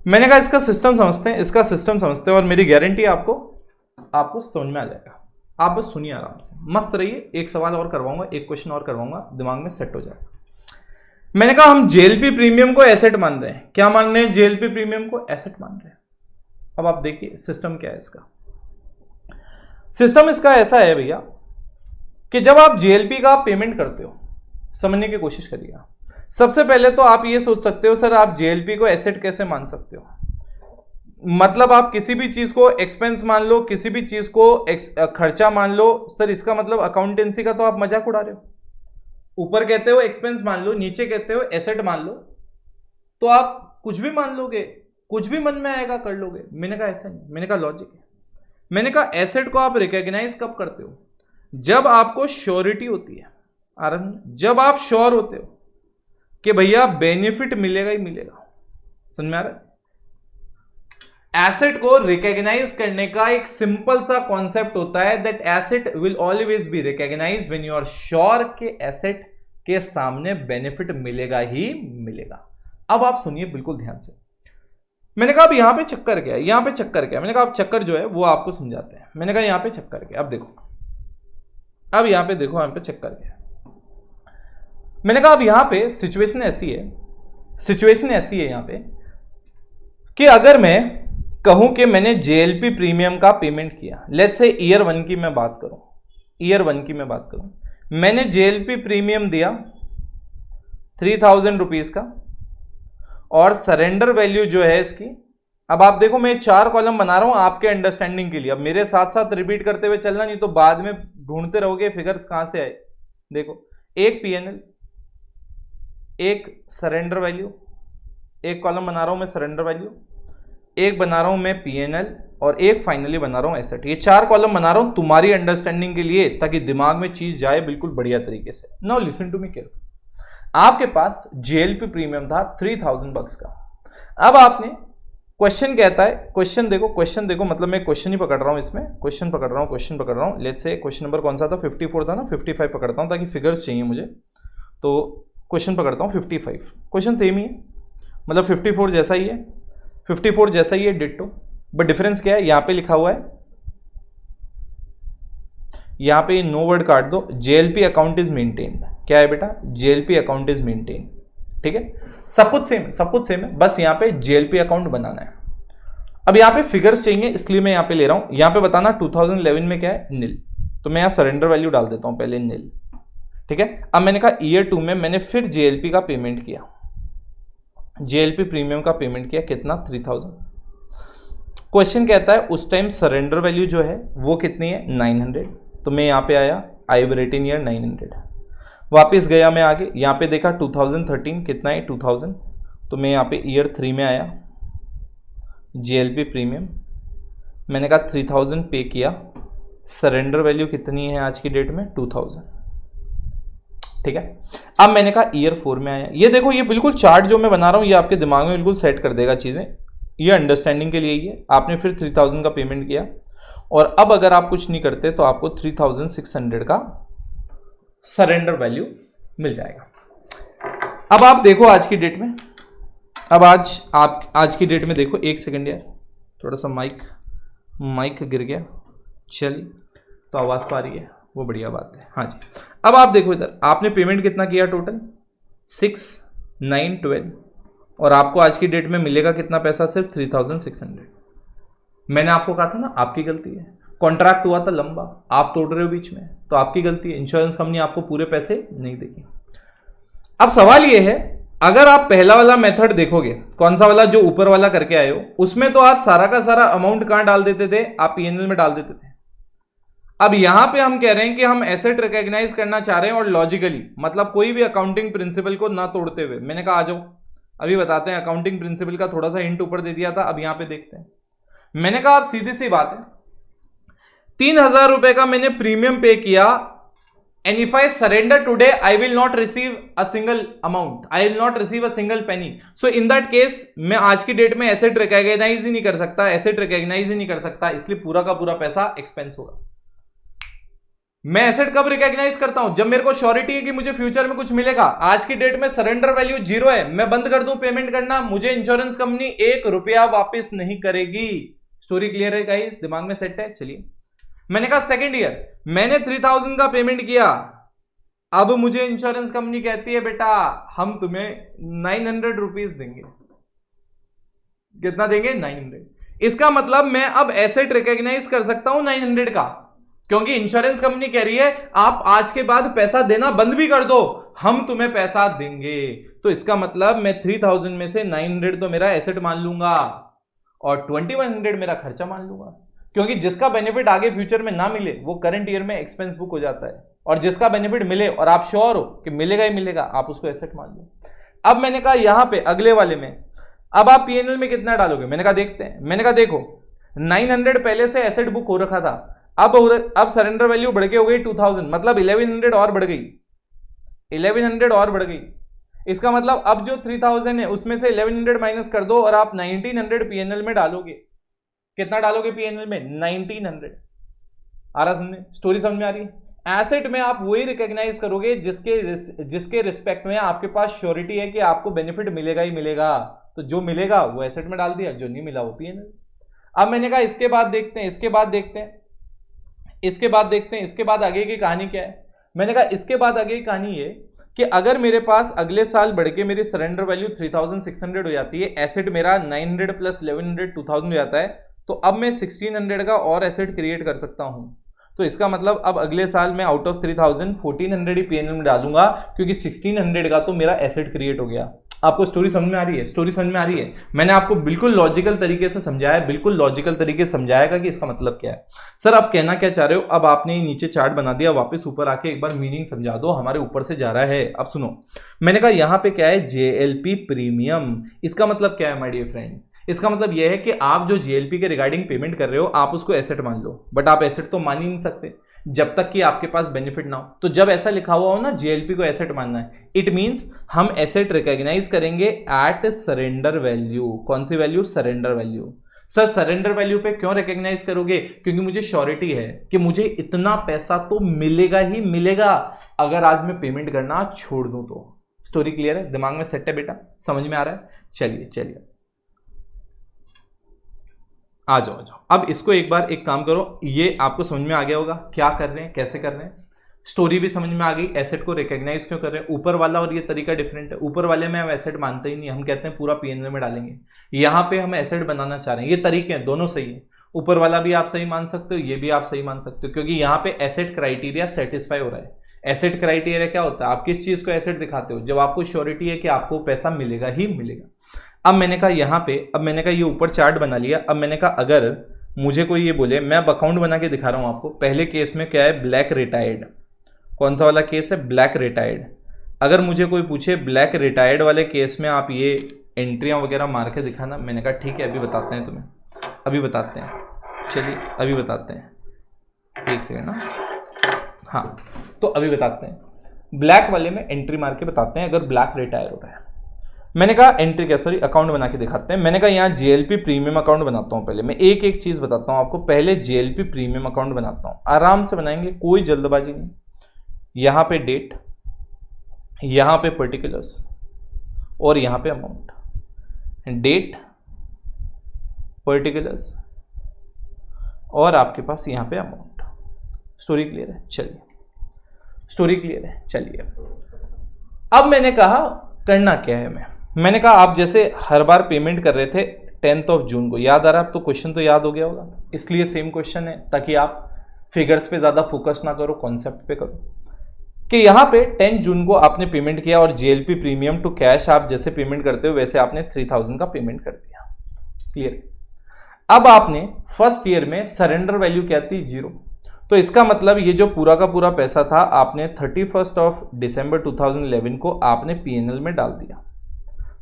मैंने कहा इसका सिस्टम समझते हैं, इसका सिस्टम समझते हैं, और मेरी गारंटी आपको समझ में आ जाएगा। आप बस सुनिए आराम से, मस्त रहिए। एक सवाल और करवाऊंगा, एक क्वेश्चन और करवाऊंगा, दिमाग में सेट हो जाएगा। मैंने कहा हम जेएलपी प्रीमियम को एसेट मान रहे हैं। क्या मान रहे हैं? जेएलपी प्रीमियम को एसेट मान रहे हैं। अब आप देखिए सिस्टम क्या है इसका। सिस्टम इसका ऐसा है भैया कि जब आप जेएलपी का पेमेंट करते हो, समझने की कोशिश करिएगा। सबसे पहले तो आप ये सोच सकते हो, सर आप जेएलपी को एसेट कैसे मान सकते हो? मतलब आप किसी भी चीज को एक्सपेंस मान लो, किसी भी चीज को खर्चा मान लो, सर इसका मतलब अकाउंटेंसी का तो आप मजाक उड़ा रहे हो। ऊपर कहते हो एक्सपेंस मान लो, नीचे कहते हो एसेट मान लो, तो आप कुछ भी मान लोगे, कुछ भी मन में आएगा कर लोगे। मैंने कहा ऐसा नहीं, मैंने कहा लॉजिक है। मैंने कहा एसेट को आप रिकॉग्नाइज कब करते हो? जब आपको श्योरिटी होती है, जब आप श्योर होते हो कि भैया बेनिफिट मिलेगा ही मिलेगा। समझ में आ रहा है? एसेट को रिकॉग्नाइज करने का एक सिंपल सा कॉन्सेप्ट होता है that asset will always be recognised when you are sure कि एसेट के सामने बेनिफिट मिलेगा ही मिलेगा। अब आप सुनिए बिल्कुल ध्यान से। मैंने कहा अब यहां पे चक्कर क्या है, यहां पे चक्कर क्या है? मैंने कहा अब चक्कर जो है वो आपको समझाते हैं। मैंने कहा यहां पे चक्कर क्या, अब देखो, अब यहां पे देखो, यहां पे चक्कर क्या है। मैंने कहा अब यहां पे सिचुएशन ऐसी है, सिचुएशन ऐसी है यहां पे कि अगर मैं कहूं कि मैंने जेएलपी प्रीमियम का पेमेंट किया, लेट्स से ईयर 1 की मैं बात करूं, ईयर 1 की मैं बात करूं, मैंने जेएलपी प्रीमियम दिया 3000 रुपीज का और सरेंडर वैल्यू जो है इसकी, अब आप देखो मैं 4 कॉलम बना रहा हूं आपके अंडरस्टैंडिंग के लिए। अब मेरे साथ साथ रिपीट करते हुए चलना, नहीं तो बाद में ढूंढते रहोगे फिगर्स कहां से आए। देखो, एक पीएनएल, एक सरेंडर वैल्यू, एक कॉलम बना रहा हूं मैं सरेंडर वैल्यू, एक बना रहा हूं मैं पीएनएल और एक फाइनली बना रहा हूं एसेट। ये 4 कॉलम बना रहा हूं तुम्हारी अंडरस्टैंडिंग के लिए, ताकि दिमाग में चीज जाए बिल्कुल बढ़िया तरीके से। Now listen to me careful. आपके पास जेएलपी प्रीमियम था 3000 बक्स का। अब आपने क्वेश्चन कहता है, क्वेश्चन देखो, क्वेश्चन देखो, मतलब मैं क्वेश्चन ही पकड़ रहा हूं इसमें, क्वेश्चन पकड़ रहा हूं, क्वेश्चन पकड़ रहा हूं। लेट्स से क्वेश्चन नंबर कौन सा था, 54 था ना, 55 पकड़ता हूं ताकि फिगर्स चाहिए मुझे, तो क्वेश्चन पकड़ता हूं 55। क्वेश्चन सेम ही है, मतलब 54 जैसा ही है, 54 जैसा ही है डिट्टो, बट डिफरेंस क्या है, यहां पे लिखा हुआ है, यहां पे नो वर्ड काट दो, जेएलपी अकाउंट इज मेंटेन्ड। क्या है बेटा, जेएलपी अकाउंट इज मेंटेन्ड। ठीक है, सब कुछ सेम है, सब कुछ सेम है, बस यहां पे जेएलपी अकाउंट बनाना है। अब यहां पे फिगर्स चाहिए, इसलिए मैं यहां पे ले रहा हूं। यहां पे बताना 2011 में क्या है, नील, तो मैं यहां सरेंडर वैल्यू डाल देता हूं पहले, नील। ठीक है, अब मैंने कहा ईयर 2 में मैंने फिर जेएलपी का पेमेंट किया, जेएलपी प्रीमियम का पेमेंट किया, कितना, 3000। क्वेश्चन कहता है उस टाइम सरेंडर वैल्यू जो है वो कितनी है, 900। तो मैं यहां पे आया, आई हैव रिटन ईयर 900, वापस गया मैं आगे, यहां पे देखा 2013 कितना है, 2000, तो मैं यहां पे ईयर 3 में आया, जेएलपी प्रीमियम, मैंने कहा 3000 पे किया, सरेंडर वैल्यू कितनी है आज की डेट में, 2000। ठीक है, अब मैंने कहा ईयर 4 में आया। ये देखो, ये बिल्कुल चार्ट जो मैं बना रहा हूं ये आपके दिमाग में बिल्कुल सेट कर देगा चीजें, ये अंडरस्टैंडिंग के लिए ही है। आपने फिर 3000 का पेमेंट किया और अब अगर आप कुछ नहीं करते तो आपको 3600 का सरेंडर वैल्यू मिल जाएगा। अब आप देखो आज की डेट में, अब आज की डेट में देखो, एक सेकंड यार, थोड़ा सा माइक गिर गया, चलिए, तो आवाज तो आ रही है, वो बढ़िया बात है। हाँ जी, अब आप देखो इधर, आपने पेमेंट कितना किया टोटल, 6, 9, 12, और आपको आज की डेट में मिलेगा कितना पैसा, सिर्फ 3600। मैंने आपको कहा था ना आपकी गलती है, कॉन्ट्रैक्ट हुआ था लंबा, आप तोड़ रहे हो बीच में, तो आपकी गलती है, इंश्योरेंस कंपनी आपको पूरे पैसे नहीं देगी। अब सवाल यह है, अगर आप पहला वाला मेथड देखोगे, कौन सा वाला, जो ऊपर वाला करके आए हो, उसमें तो आप सारा का सारा अमाउंट कहां डाल देते थे, आप पीएनएल में डाल देते थे। अब यहां पे हम कह रहे हैं कि हम एसेट रिकॉग्नाइज करना चाह रहे हैं और लॉजिकली, मतलब कोई भी अकाउंटिंग प्रिंसिपल को ना तोड़ते हुए। मैंने कहा आ जाओ अभी बताते हैं, अकाउंटिंग प्रिंसिपल का थोड़ा सा हिंट ऊपर दे दिया था, अब यहां पे देखते हैं। मैंने कहा आप सीधी सी बात है, 3000 रुपए का मैंने प्रीमियम पे किया, and if I surrender today I will not receive a single amount, I will not receive a single penny. So in that case मैं आज की डेट में एसेट रिकॉग्नाइज ही नहीं कर सकता, एसेट रिकॉग्नाइज ही नहीं कर सकता, इसलिए पूरा का पूरा पैसा एक्सपेंस होगा। मैं एसेट कब रिकॉग्नाइज करता हूं, जब मेरे को श्योरिटी है कि मुझे फ्यूचर में कुछ मिलेगा। आज की डेट में सरेंडर वैल्यू 0 है, मैं बंद कर दूं पेमेंट करना, मुझे इंश्योरेंस कंपनी 1 रुपया वापस नहीं करेगी। स्टोरी क्लियर है गाइस, दिमाग में सेट है। चलिए, मैंने कहा सेकेंड ईयर मैंने 3000 का पेमेंट किया, अब मुझे इंश्योरेंस कंपनी कहती है बेटा हम तुम्हें 900 रुपीज देंगे। कितना देंगे, 900। इसका मतलब मैं अब एसेट रिकॉग्नाइज कर सकता हूं 900 का, क्योंकि इंश्योरेंस कंपनी कह रही है आप आज के बाद पैसा देना बंद भी कर दो, हम तुम्हें पैसा देंगे। तो इसका मतलब मैं 3000 में से 900 तो मेरा एसेट मान लूंगा और 2100 मेरा खर्चा मान लूंगा, क्योंकि जिसका बेनिफिट आगे फ्यूचर में ना मिले वो करंट ईयर में एक्सपेंस बुक हो जाता है। और जिसका बेनिफिट मिले और आप श्योर हो कि मिलेगा ही मिलेगा, आप उसको एसेट मान लो। अब मैंने कहा यहां पे अगले वाले में अब आप पीएनएल में कितना डालोगे, मैंने कहा देखते हैं। मैंने कहा देखो 900 पहले से एसेट बुक हो रखा था, अब सरेंडर वैल्यू बढ़ के हो गई 2000, मतलब 1100 और बढ़ गई, 1100 और बढ़ गई। इसका मतलब अब जो 3000 है उसमें से 1100 माइनस कर दो और आप 1900 पीएनएल में डालोगे। कितना डालोगे पीएनएल में, 1900। आ रहा समझ में, स्टोरी समझ में आ रही है। एसेट में आप वही रिकॉग्नाइज करोगे जिसके रिस्पेक्ट में आपके पास श्योरिटी है कि आपको बेनिफिट मिलेगा ही मिलेगा। तो जो मिलेगा वो एसेट में डाल दिया, जो नहीं मिला वो पीएनएल। अब मैंने कहा इसके बाद देखते हैं, इसके बाद आगे की कहानी क्या है। मैंने कहा इसके बाद आगे की कहानी ये कि अगर मेरे पास अगले साल बढ़ के मेरी सरेंडर वैल्यू 3600 हो जाती है, एसेट मेरा 900 प्लस 1100 2000 हो जाता है, तो अब मैं 1600 का और एसेट क्रिएट कर सकता हूं। तो इसका मतलब अब अगले साल मैं आउट ऑफ 3000 1400 ही पीएनएल में डालूंगा, क्योंकि 1600 का तो मेरा एसेट क्रिएट हो गया। आपको स्टोरी समझ में आ रही है, स्टोरी समझ में आ रही है। मैंने आपको बिल्कुल लॉजिकल तरीके से समझाया, बिल्कुल लॉजिकल तरीके से समझाएगा कि इसका मतलब क्या है। सर आप कहना क्या चाह रहे हो, अब आपने नीचे चार्ट बना दिया, वापस ऊपर आके एक बार मीनिंग समझा दो, हमारे ऊपर से जा रहा है। अब सुनो, मैंने कहा यहां पे क्या है, जेएलपी प्रीमियम। इसका मतलब क्या है माय डियर फ्रेंड्स, इसका मतलब यह है कि आप जो जेएलपी के रिगार्डिंग पेमेंट कर रहे हो आप उसको एसेट मान लो, बट आप एसेट तो मान ही नहीं सकते जब तक कि आपके पास बेनिफिट ना हो। तो जब ऐसा लिखा हुआ हो ना जेएलपी को एसेट मानना है, इट मींस हम एसेट रिकॉग्नाइज करेंगे एट सरेंडर वैल्यू। कौन सी value, surrender value. Sir surrender value पे क्यों रिकॉग्नाइज करोगे, क्योंकि मुझे श्योरिटी है कि मुझे इतना पैसा तो मिलेगा ही मिलेगा अगर आज मैं पेमेंट करना छोड़ दूं तो। स्टोरी क्लियर है, दिमाग में सेट है बेटा, समझ में आ रहा है। चलिए आ जाओ। अब इसको एक बार एक काम करो, ये आपको समझ में आ गया होगा क्या कर रहे हैं, कैसे कर रहे हैं। स्टोरी भी समझ में आ गई, एसेट को रिकॉग्नाइज क्यों कर रहे हैं। ऊपर वाला और ये तरीका डिफरेंट है। ऊपर वाले में हम एसेट मानते ही नहीं, हम कहते हैं पूरा पीएनएल में डालेंगे। यहाँ पे हम एसेट बनाना चाह रहे हैं। ये तरीके हैं, दोनों सही है। ऊपर वाला भी आप सही मान सकते हो, ये भी आप सही मान सकते हो, क्योंकि यहाँ पे एसेट क्राइटेरिया सेटिस्फाई हो रहा है। एसेट क्राइटेरिया क्या होता है, आप किस चीज को एसेट दिखाते हो, जब आपको श्योरिटी है कि आपको पैसा मिलेगा ही मिलेगा। अब मैंने कहा यहाँ पे, अब मैंने कहा ये ऊपर चार्ट बना लिया। अब मैंने कहा अगर मुझे कोई ये बोले, मैं अब अकाउंट बना के दिखा रहा हूँ आपको। पहले केस में क्या है, ब्लैक रिटायर्ड। कौन सा वाला केस है, ब्लैक रिटायर्ड। अगर मुझे कोई पूछे ब्लैक रिटायर्ड वाले केस में आप ये एंट्रियाँ वगैरह मार के दिखाना, मैंने कहा ठीक है अभी बताते हैं तुम्हें, अभी बताते हैं। चलिए अभी बताते हैं, एक सेकेंड ना, हाँ तो अभी बताते हैं। ब्लैक वाले में एंट्री मार के बताते हैं अगर ब्लैक रिटायर हो रहा है। मैंने कहा एंट्री क्या, सॉरी अकाउंट बना के दिखाते हैं। मैंने कहा यहाँ जेएलपी प्रीमियम अकाउंट बनाता हूँ। पहले मैं एक एक चीज बताता हूँ आपको। पहले जेएलपी प्रीमियम अकाउंट बनाता हूँ, आराम से बनाएंगे, कोई जल्दबाजी नहीं। यहाँ पे डेट, यहाँ पे पर्टिकुलर्स और यहाँ पे अमाउंट। डेट, पर्टिकुलर्स और आपके पास यहाँ पे अमाउंट। स्टोरी क्लियर है, चलिए स्टोरी क्लियर है, चलिए। अब मैंने कहा करना क्या है। मैंने कहा आप जैसे हर बार पेमेंट कर रहे थे 10 जून को, याद आ रहा है तो क्वेश्चन तो याद हो गया होगा, इसलिए सेम क्वेश्चन है ताकि आप फिगर्स पे ज्यादा फोकस ना करो, कॉन्सेप्ट पे करो। कि यहाँ पे 10 जून को आपने पेमेंट किया और जेएलपी प्रीमियम टू कैश आप जैसे पेमेंट करते हो वैसे आपने 3000 का पेमेंट कर दिया। क्लियर। अब आपने फर्स्ट ईयर में सरेंडर वैल्यू क्या थी, 0। तो इसका मतलब ये जो पूरा का पूरा पैसा था आपने 31 दिसंबर 2011 को आपने पीएनएल में डाल दिया।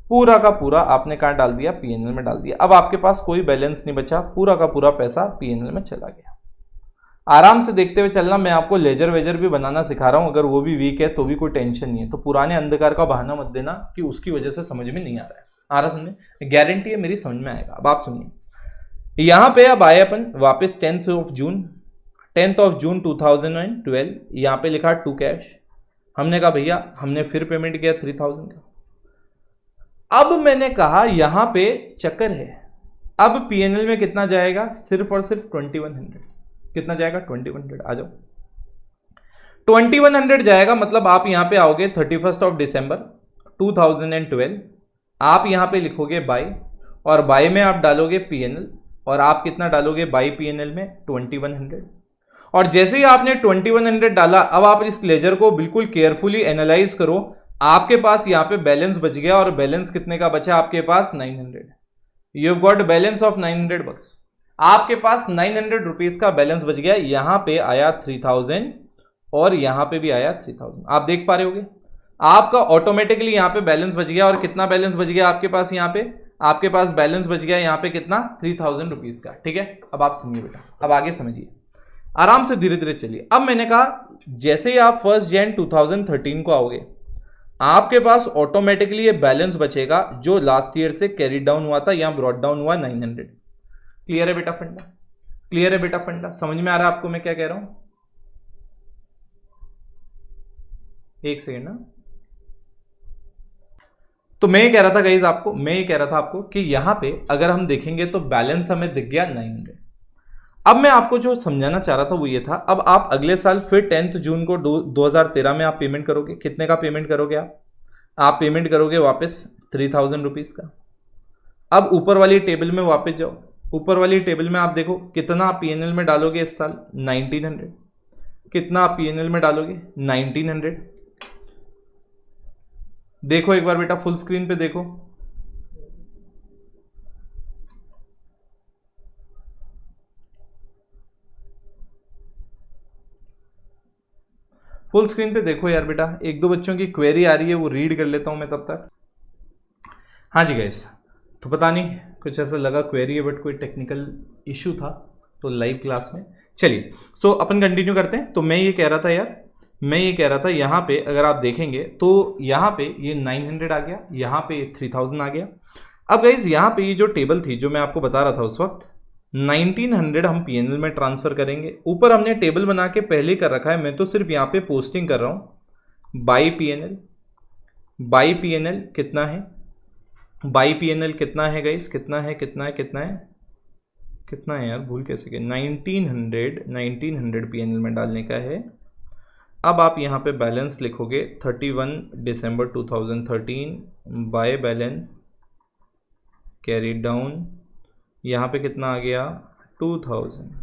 पूरा का पूरा आपने कहाँ डाल दिया, पीएनएल में डाल दिया। अब आपके पास कोई बैलेंस नहीं बचा, पूरा का पूरा पैसा पीएनएल में चला गया। आराम से देखते हुए चलना, मैं आपको लेजर वेजर भी बनाना सिखा रहा हूं, अगर वो भी वीक है तो भी कोई टेंशन नहीं है। तो पुराने अंधकार का बहाना मत देना कि उसकी वजह से समझ में नहीं आ रहा है। आ रहा समझे, गारंटी है मेरी समझ में आएगा। अब आप सुनिए, यहां पे अब आए अपन वापस 10 जून 2012, यहां पे लिखा टू कैश। हमने कहा भैया हमने फिर पेमेंट किया 3000 का। अब मैंने कहा यहां पे चक्कर है, अब पीएनएल में कितना जाएगा, सिर्फ और सिर्फ 2100। कितना जाएगा, 2100। आ जाओ, 2100 जाएगा। मतलब आप यहां पे आओगे 31 दिसंबर 2012, आप यहां पे लिखोगे बाय, और बाय में आप डालोगे पीएनएल, और आप कितना डालोगे बाय पीएनएल में, 2100। और जैसे ही आपने 2100 डाला, अब आप इस लेजर को बिल्कुल केयरफुली एनालाइज करो। आपके पास यहाँ पे बैलेंस बच गया, और बैलेंस कितने का बचा आपके पास, 900। यू गॉट बैलेंस ऑफ 900 बक्स। आपके पास 900 रुपीज का बैलेंस बच गया। यहां पे आया 3000 और यहां पे भी आया 3000। आप देख पा रहे होगे आपका ऑटोमेटिकली यहां पे बैलेंस बच गया। और कितना बैलेंस बच गया आपके पास? यहां पे आपके पास बैलेंस बच गया यहां पे कितना? 3000 रुपीज का। ठीक है, अब आप सुनिए बेटा, अब आगे समझिए, आराम से धीरे धीरे चलिए। अब मैंने कहा जैसे ही आप 1 जनवरी 2013 को आओगे आपके पास ऑटोमेटिकली ये बैलेंस बचेगा जो लास्ट ईयर से कैरी डाउन हुआ था, यहां ब्रॉट डाउन हुआ 900। क्लियर है बेटा फंडा? क्लियर है बेटा फंडा? समझ में आ रहा है आपको मैं क्या कह रहा हूं? एक सेकेंड ना, तो मैं ये कह रहा था गाइज आपको, मैं ये कह रहा था आपको कि यहां पे अगर हम देखेंगे तो बैलेंस हमें दिख गया 900। अब मैं आपको जो समझाना चाह रहा था वो ये था, अब आप अगले साल फिर 10 जून को 2013 में आप पेमेंट करोगे। कितने का पेमेंट करोगे आप पेमेंट करोगे वापस 3000 रुपीज का। अब ऊपर वाली टेबल में वापस जाओ, ऊपर वाली टेबल में आप देखो कितना आप पीएनएल में डालोगे इस साल? 1900। कितना आप पीएनएल में डालोगे? 1900। देखो एक बार बेटा फुल स्क्रीन पे देखो, फुल स्क्रीन पे देखो यार बेटा। एक दो बच्चों की क्वेरी आ रही है वो रीड कर लेता हूं मैं तब तक। हाँ जी गाइस, तो पता नहीं कुछ ऐसा लगा क्वेरी है बट कोई टेक्निकल इशू था तो लाइव क्लास में। चलिए सो अपन कंटिन्यू करते हैं। तो मैं ये कह रहा था यार, मैं ये कह रहा था यहाँ पे अगर आप देखेंगे तो यहाँ पे ये 900 आ गया, यहाँ पे 3000 आ गया। अब गाइज यहाँ पे ये जो टेबल थी जो मैं आपको बता रहा था उस वक्त 1900 हम पीएनएल में ट्रांसफर करेंगे। ऊपर हमने टेबल बना के पहले कर रखा है, मैं तो सिर्फ यहाँ पे पोस्टिंग कर रहा हूँ। बाई पीएनएल, बाई पीएनएल कितना है? बाई पीएनएल कितना है गाइज? कितना है कितना है कितना है कितना है यार, भूल कैसे गए? 1900 पीएनएल में डालने का है। अब आप यहाँ पे बैलेंस लिखोगे 31 दिसंबर 2013 बाय बैलेंस कैरी डाउन, यहाँ पे कितना आ गया? 2000।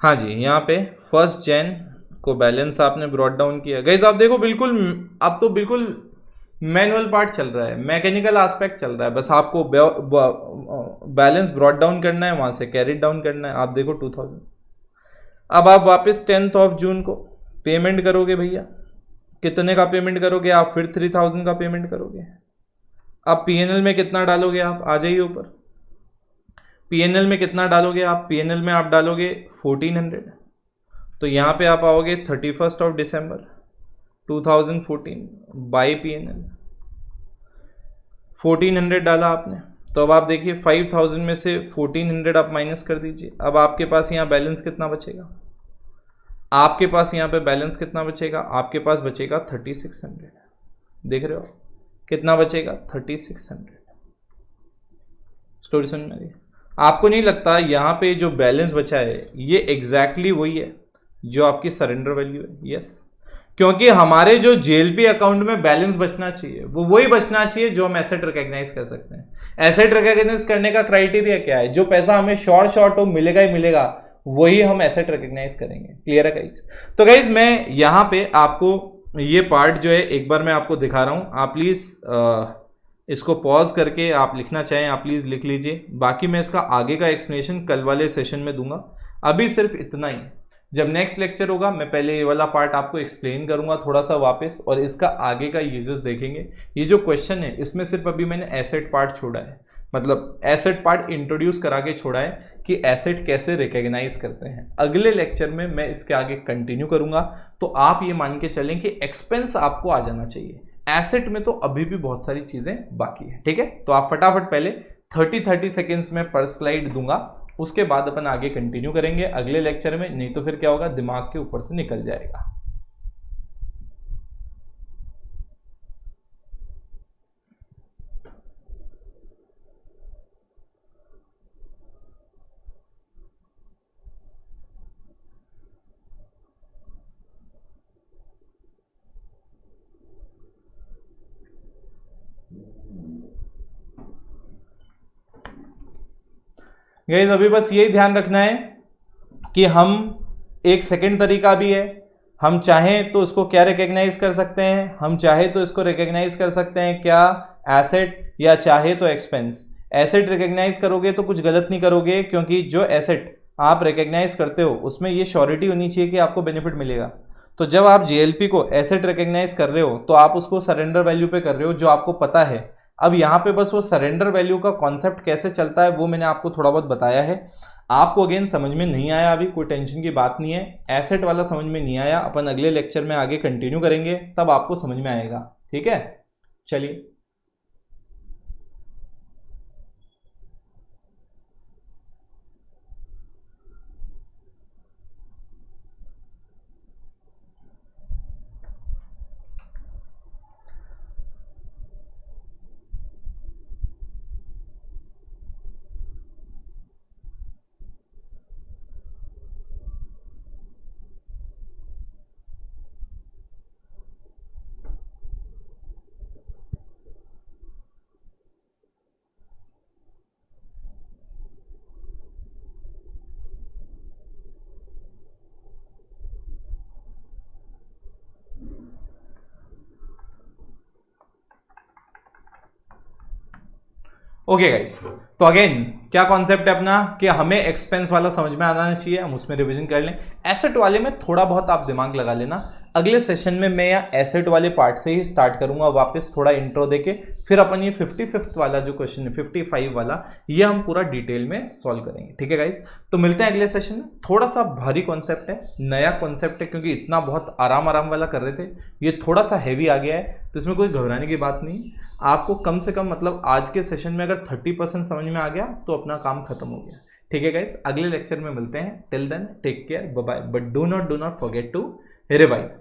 हाँ जी, यहाँ पे 1 जनवरी को बैलेंस आपने ब्रॉट डाउन किया। गाइस आप देखो बिल्कुल, अब तो बिल्कुल मैनुअल पार्ट चल रहा है, मैकेनिकल एस्पेक्ट चल रहा है। बस आपको बैलेंस ब्रॉट डाउन करना है, वहां से कैरी डाउन करना है। आप देखो 2000। अब आप वापस 10 जून को पेमेंट करोगे भैया। कितने का पेमेंट करोगे आप? फिर 3000 का पेमेंट करोगे। अब पीएनएल में कितना डालोगे आप? आ जाइए ऊपर। पीएनएल में कितना डालोगे आप? पीएनएल में आप डालोगे 1400। तो यहाँ पे आप आओगे 31 दिसंबर 2014 बाई पीएनएल 1400 डाला आपने। तो अब आप देखिए 5000 में से 1400 आप माइनस कर दीजिए। अब आपके पास यहाँ बैलेंस कितना बचेगा? आपके पास यहाँ पे बैलेंस कितना बचेगा? आपके पास बचेगा 3600। देख रहे हो कितना बचेगा? 3600। स्टोरी समझ में आ रही है? आपको नहीं लगता यहाँ पे जो बैलेंस बचा है ये एग्जैक्टली वही है जो आपकी सरेंडर वैल्यू है? यस, क्योंकि हमारे जो जेएलपी अकाउंट में बैलेंस बचना चाहिए वो वही बचना चाहिए जो हम एसेट रिकॉग्नाइज कर सकते हैं। एसेट रिकॉग्नाइज करने का क्राइटेरिया क्या है? जो पैसा हमें शॉर्ट हो मिलेगा ही मिलेगा, वही हम एसेट रिकॉग्नाइज करेंगे। क्लियर है गाइस? तो गाइस मैं यहाँ पे आपको ये पार्ट जो है एक बार मैं आपको दिखा रहा हूँ। आप प्लीज इसको पॉज करके आप लिखना चाहें आप प्लीज लिख लीजिए। बाकी मैं इसका आगे का एक्सप्लेनेशन कल वाले सेशन में दूंगा। अभी सिर्फ इतना ही, जब नेक्स्ट लेक्चर होगा मैं पहले ये वाला पार्ट आपको एक्सप्लेन करूंगा थोड़ा सा वापस, और इसका आगे का यूजेस देखेंगे। ये जो क्वेश्चन है इसमें सिर्फ अभी मैंने एसेट पार्ट छोड़ा है, मतलब एसेट पार्ट इंट्रोड्यूस करा के छोड़ा है कि एसेट कैसे रिकॉग्नाइज करते हैं। अगले लेक्चर में मैं इसके आगे कंटिन्यू करूंगा। तो आप ये मान के चलें कि एक्सपेंस आपको आ जाना चाहिए, एसेट में तो अभी भी बहुत सारी चीजें बाकी है। ठीक है, तो आप फटाफट पहले 30 सेकेंड्स में पर स्लाइड दूंगा, उसके बाद अपन आगे कंटिन्यू करेंगे अगले लेक्चर में। नहीं तो फिर क्या होगा, दिमाग के ऊपर से निकल जाएगा। गाइस अभी बस यही ध्यान रखना है कि हम एक सेकंड तरीका भी है, हम चाहें तो इसको क्या रिकॉग्नाइज कर सकते हैं, हम चाहे तो इसको रिकॉग्नाइज कर सकते हैं क्या, एसेट, या चाहे तो एक्सपेंस। एसेट रिकॉग्नाइज करोगे तो कुछ गलत नहीं करोगे, क्योंकि जो एसेट आप रिकॉग्नाइज करते हो उसमें ये श्योरिटी होनी चाहिए कि आपको बेनिफिट मिलेगा। तो जब आप जीएलपी को एसेट रिकॉग्नाइज कर रहे हो तो आप उसको सरेंडर वैल्यू पे कर रहे हो, जो आपको पता है। अब यहाँ पे बस वो सरेंडर वैल्यू का कॉन्सेप्ट कैसे चलता है वो मैंने आपको थोड़ा बहुत बताया है। आपको अगेन समझ में नहीं आया अभी, कोई टेंशन की बात नहीं है। एसेट वाला समझ में नहीं आया, अपन अगले लेक्चर में आगे कंटिन्यू करेंगे, तब आपको समझ में आएगा। ठीक है, चलिए। ओके गाइस, तो अगेन क्या कॉन्सेप्ट है अपना कि हमें एक्सपेंस वाला समझ में आना चाहिए, हम उसमें रिवीजन कर लें। एसेट वाले में थोड़ा बहुत आप दिमाग लगा लेना। अगले सेशन में मैं या एसेट वाले पार्ट से ही स्टार्ट करूंगा वापस, थोड़ा इंट्रो देके, फिर अपन ये 55th वाला जो क्वेश्चन है 55 वाला, ये हम पूरा डिटेल में सॉल्व करेंगे। ठीक है गाइस, तो मिलते हैं अगले सेशन में। थोड़ा सा भारी कॉन्सेप्ट है, नया कॉन्सेप्ट है, क्योंकि इतना बहुत आराम वाला कर रहे थे, ये थोड़ा सा हैवी आ गया है, तो इसमें कोई घबराने की बात नहीं। आपको कम से कम मतलब आज के सेशन में अगर 30% समझ में आ गया तो अपना काम खत्म हो गया। ठीक है गाइस, अगले लेक्चर में मिलते हैं। Till then take care, bye bye, but do not forget to revise.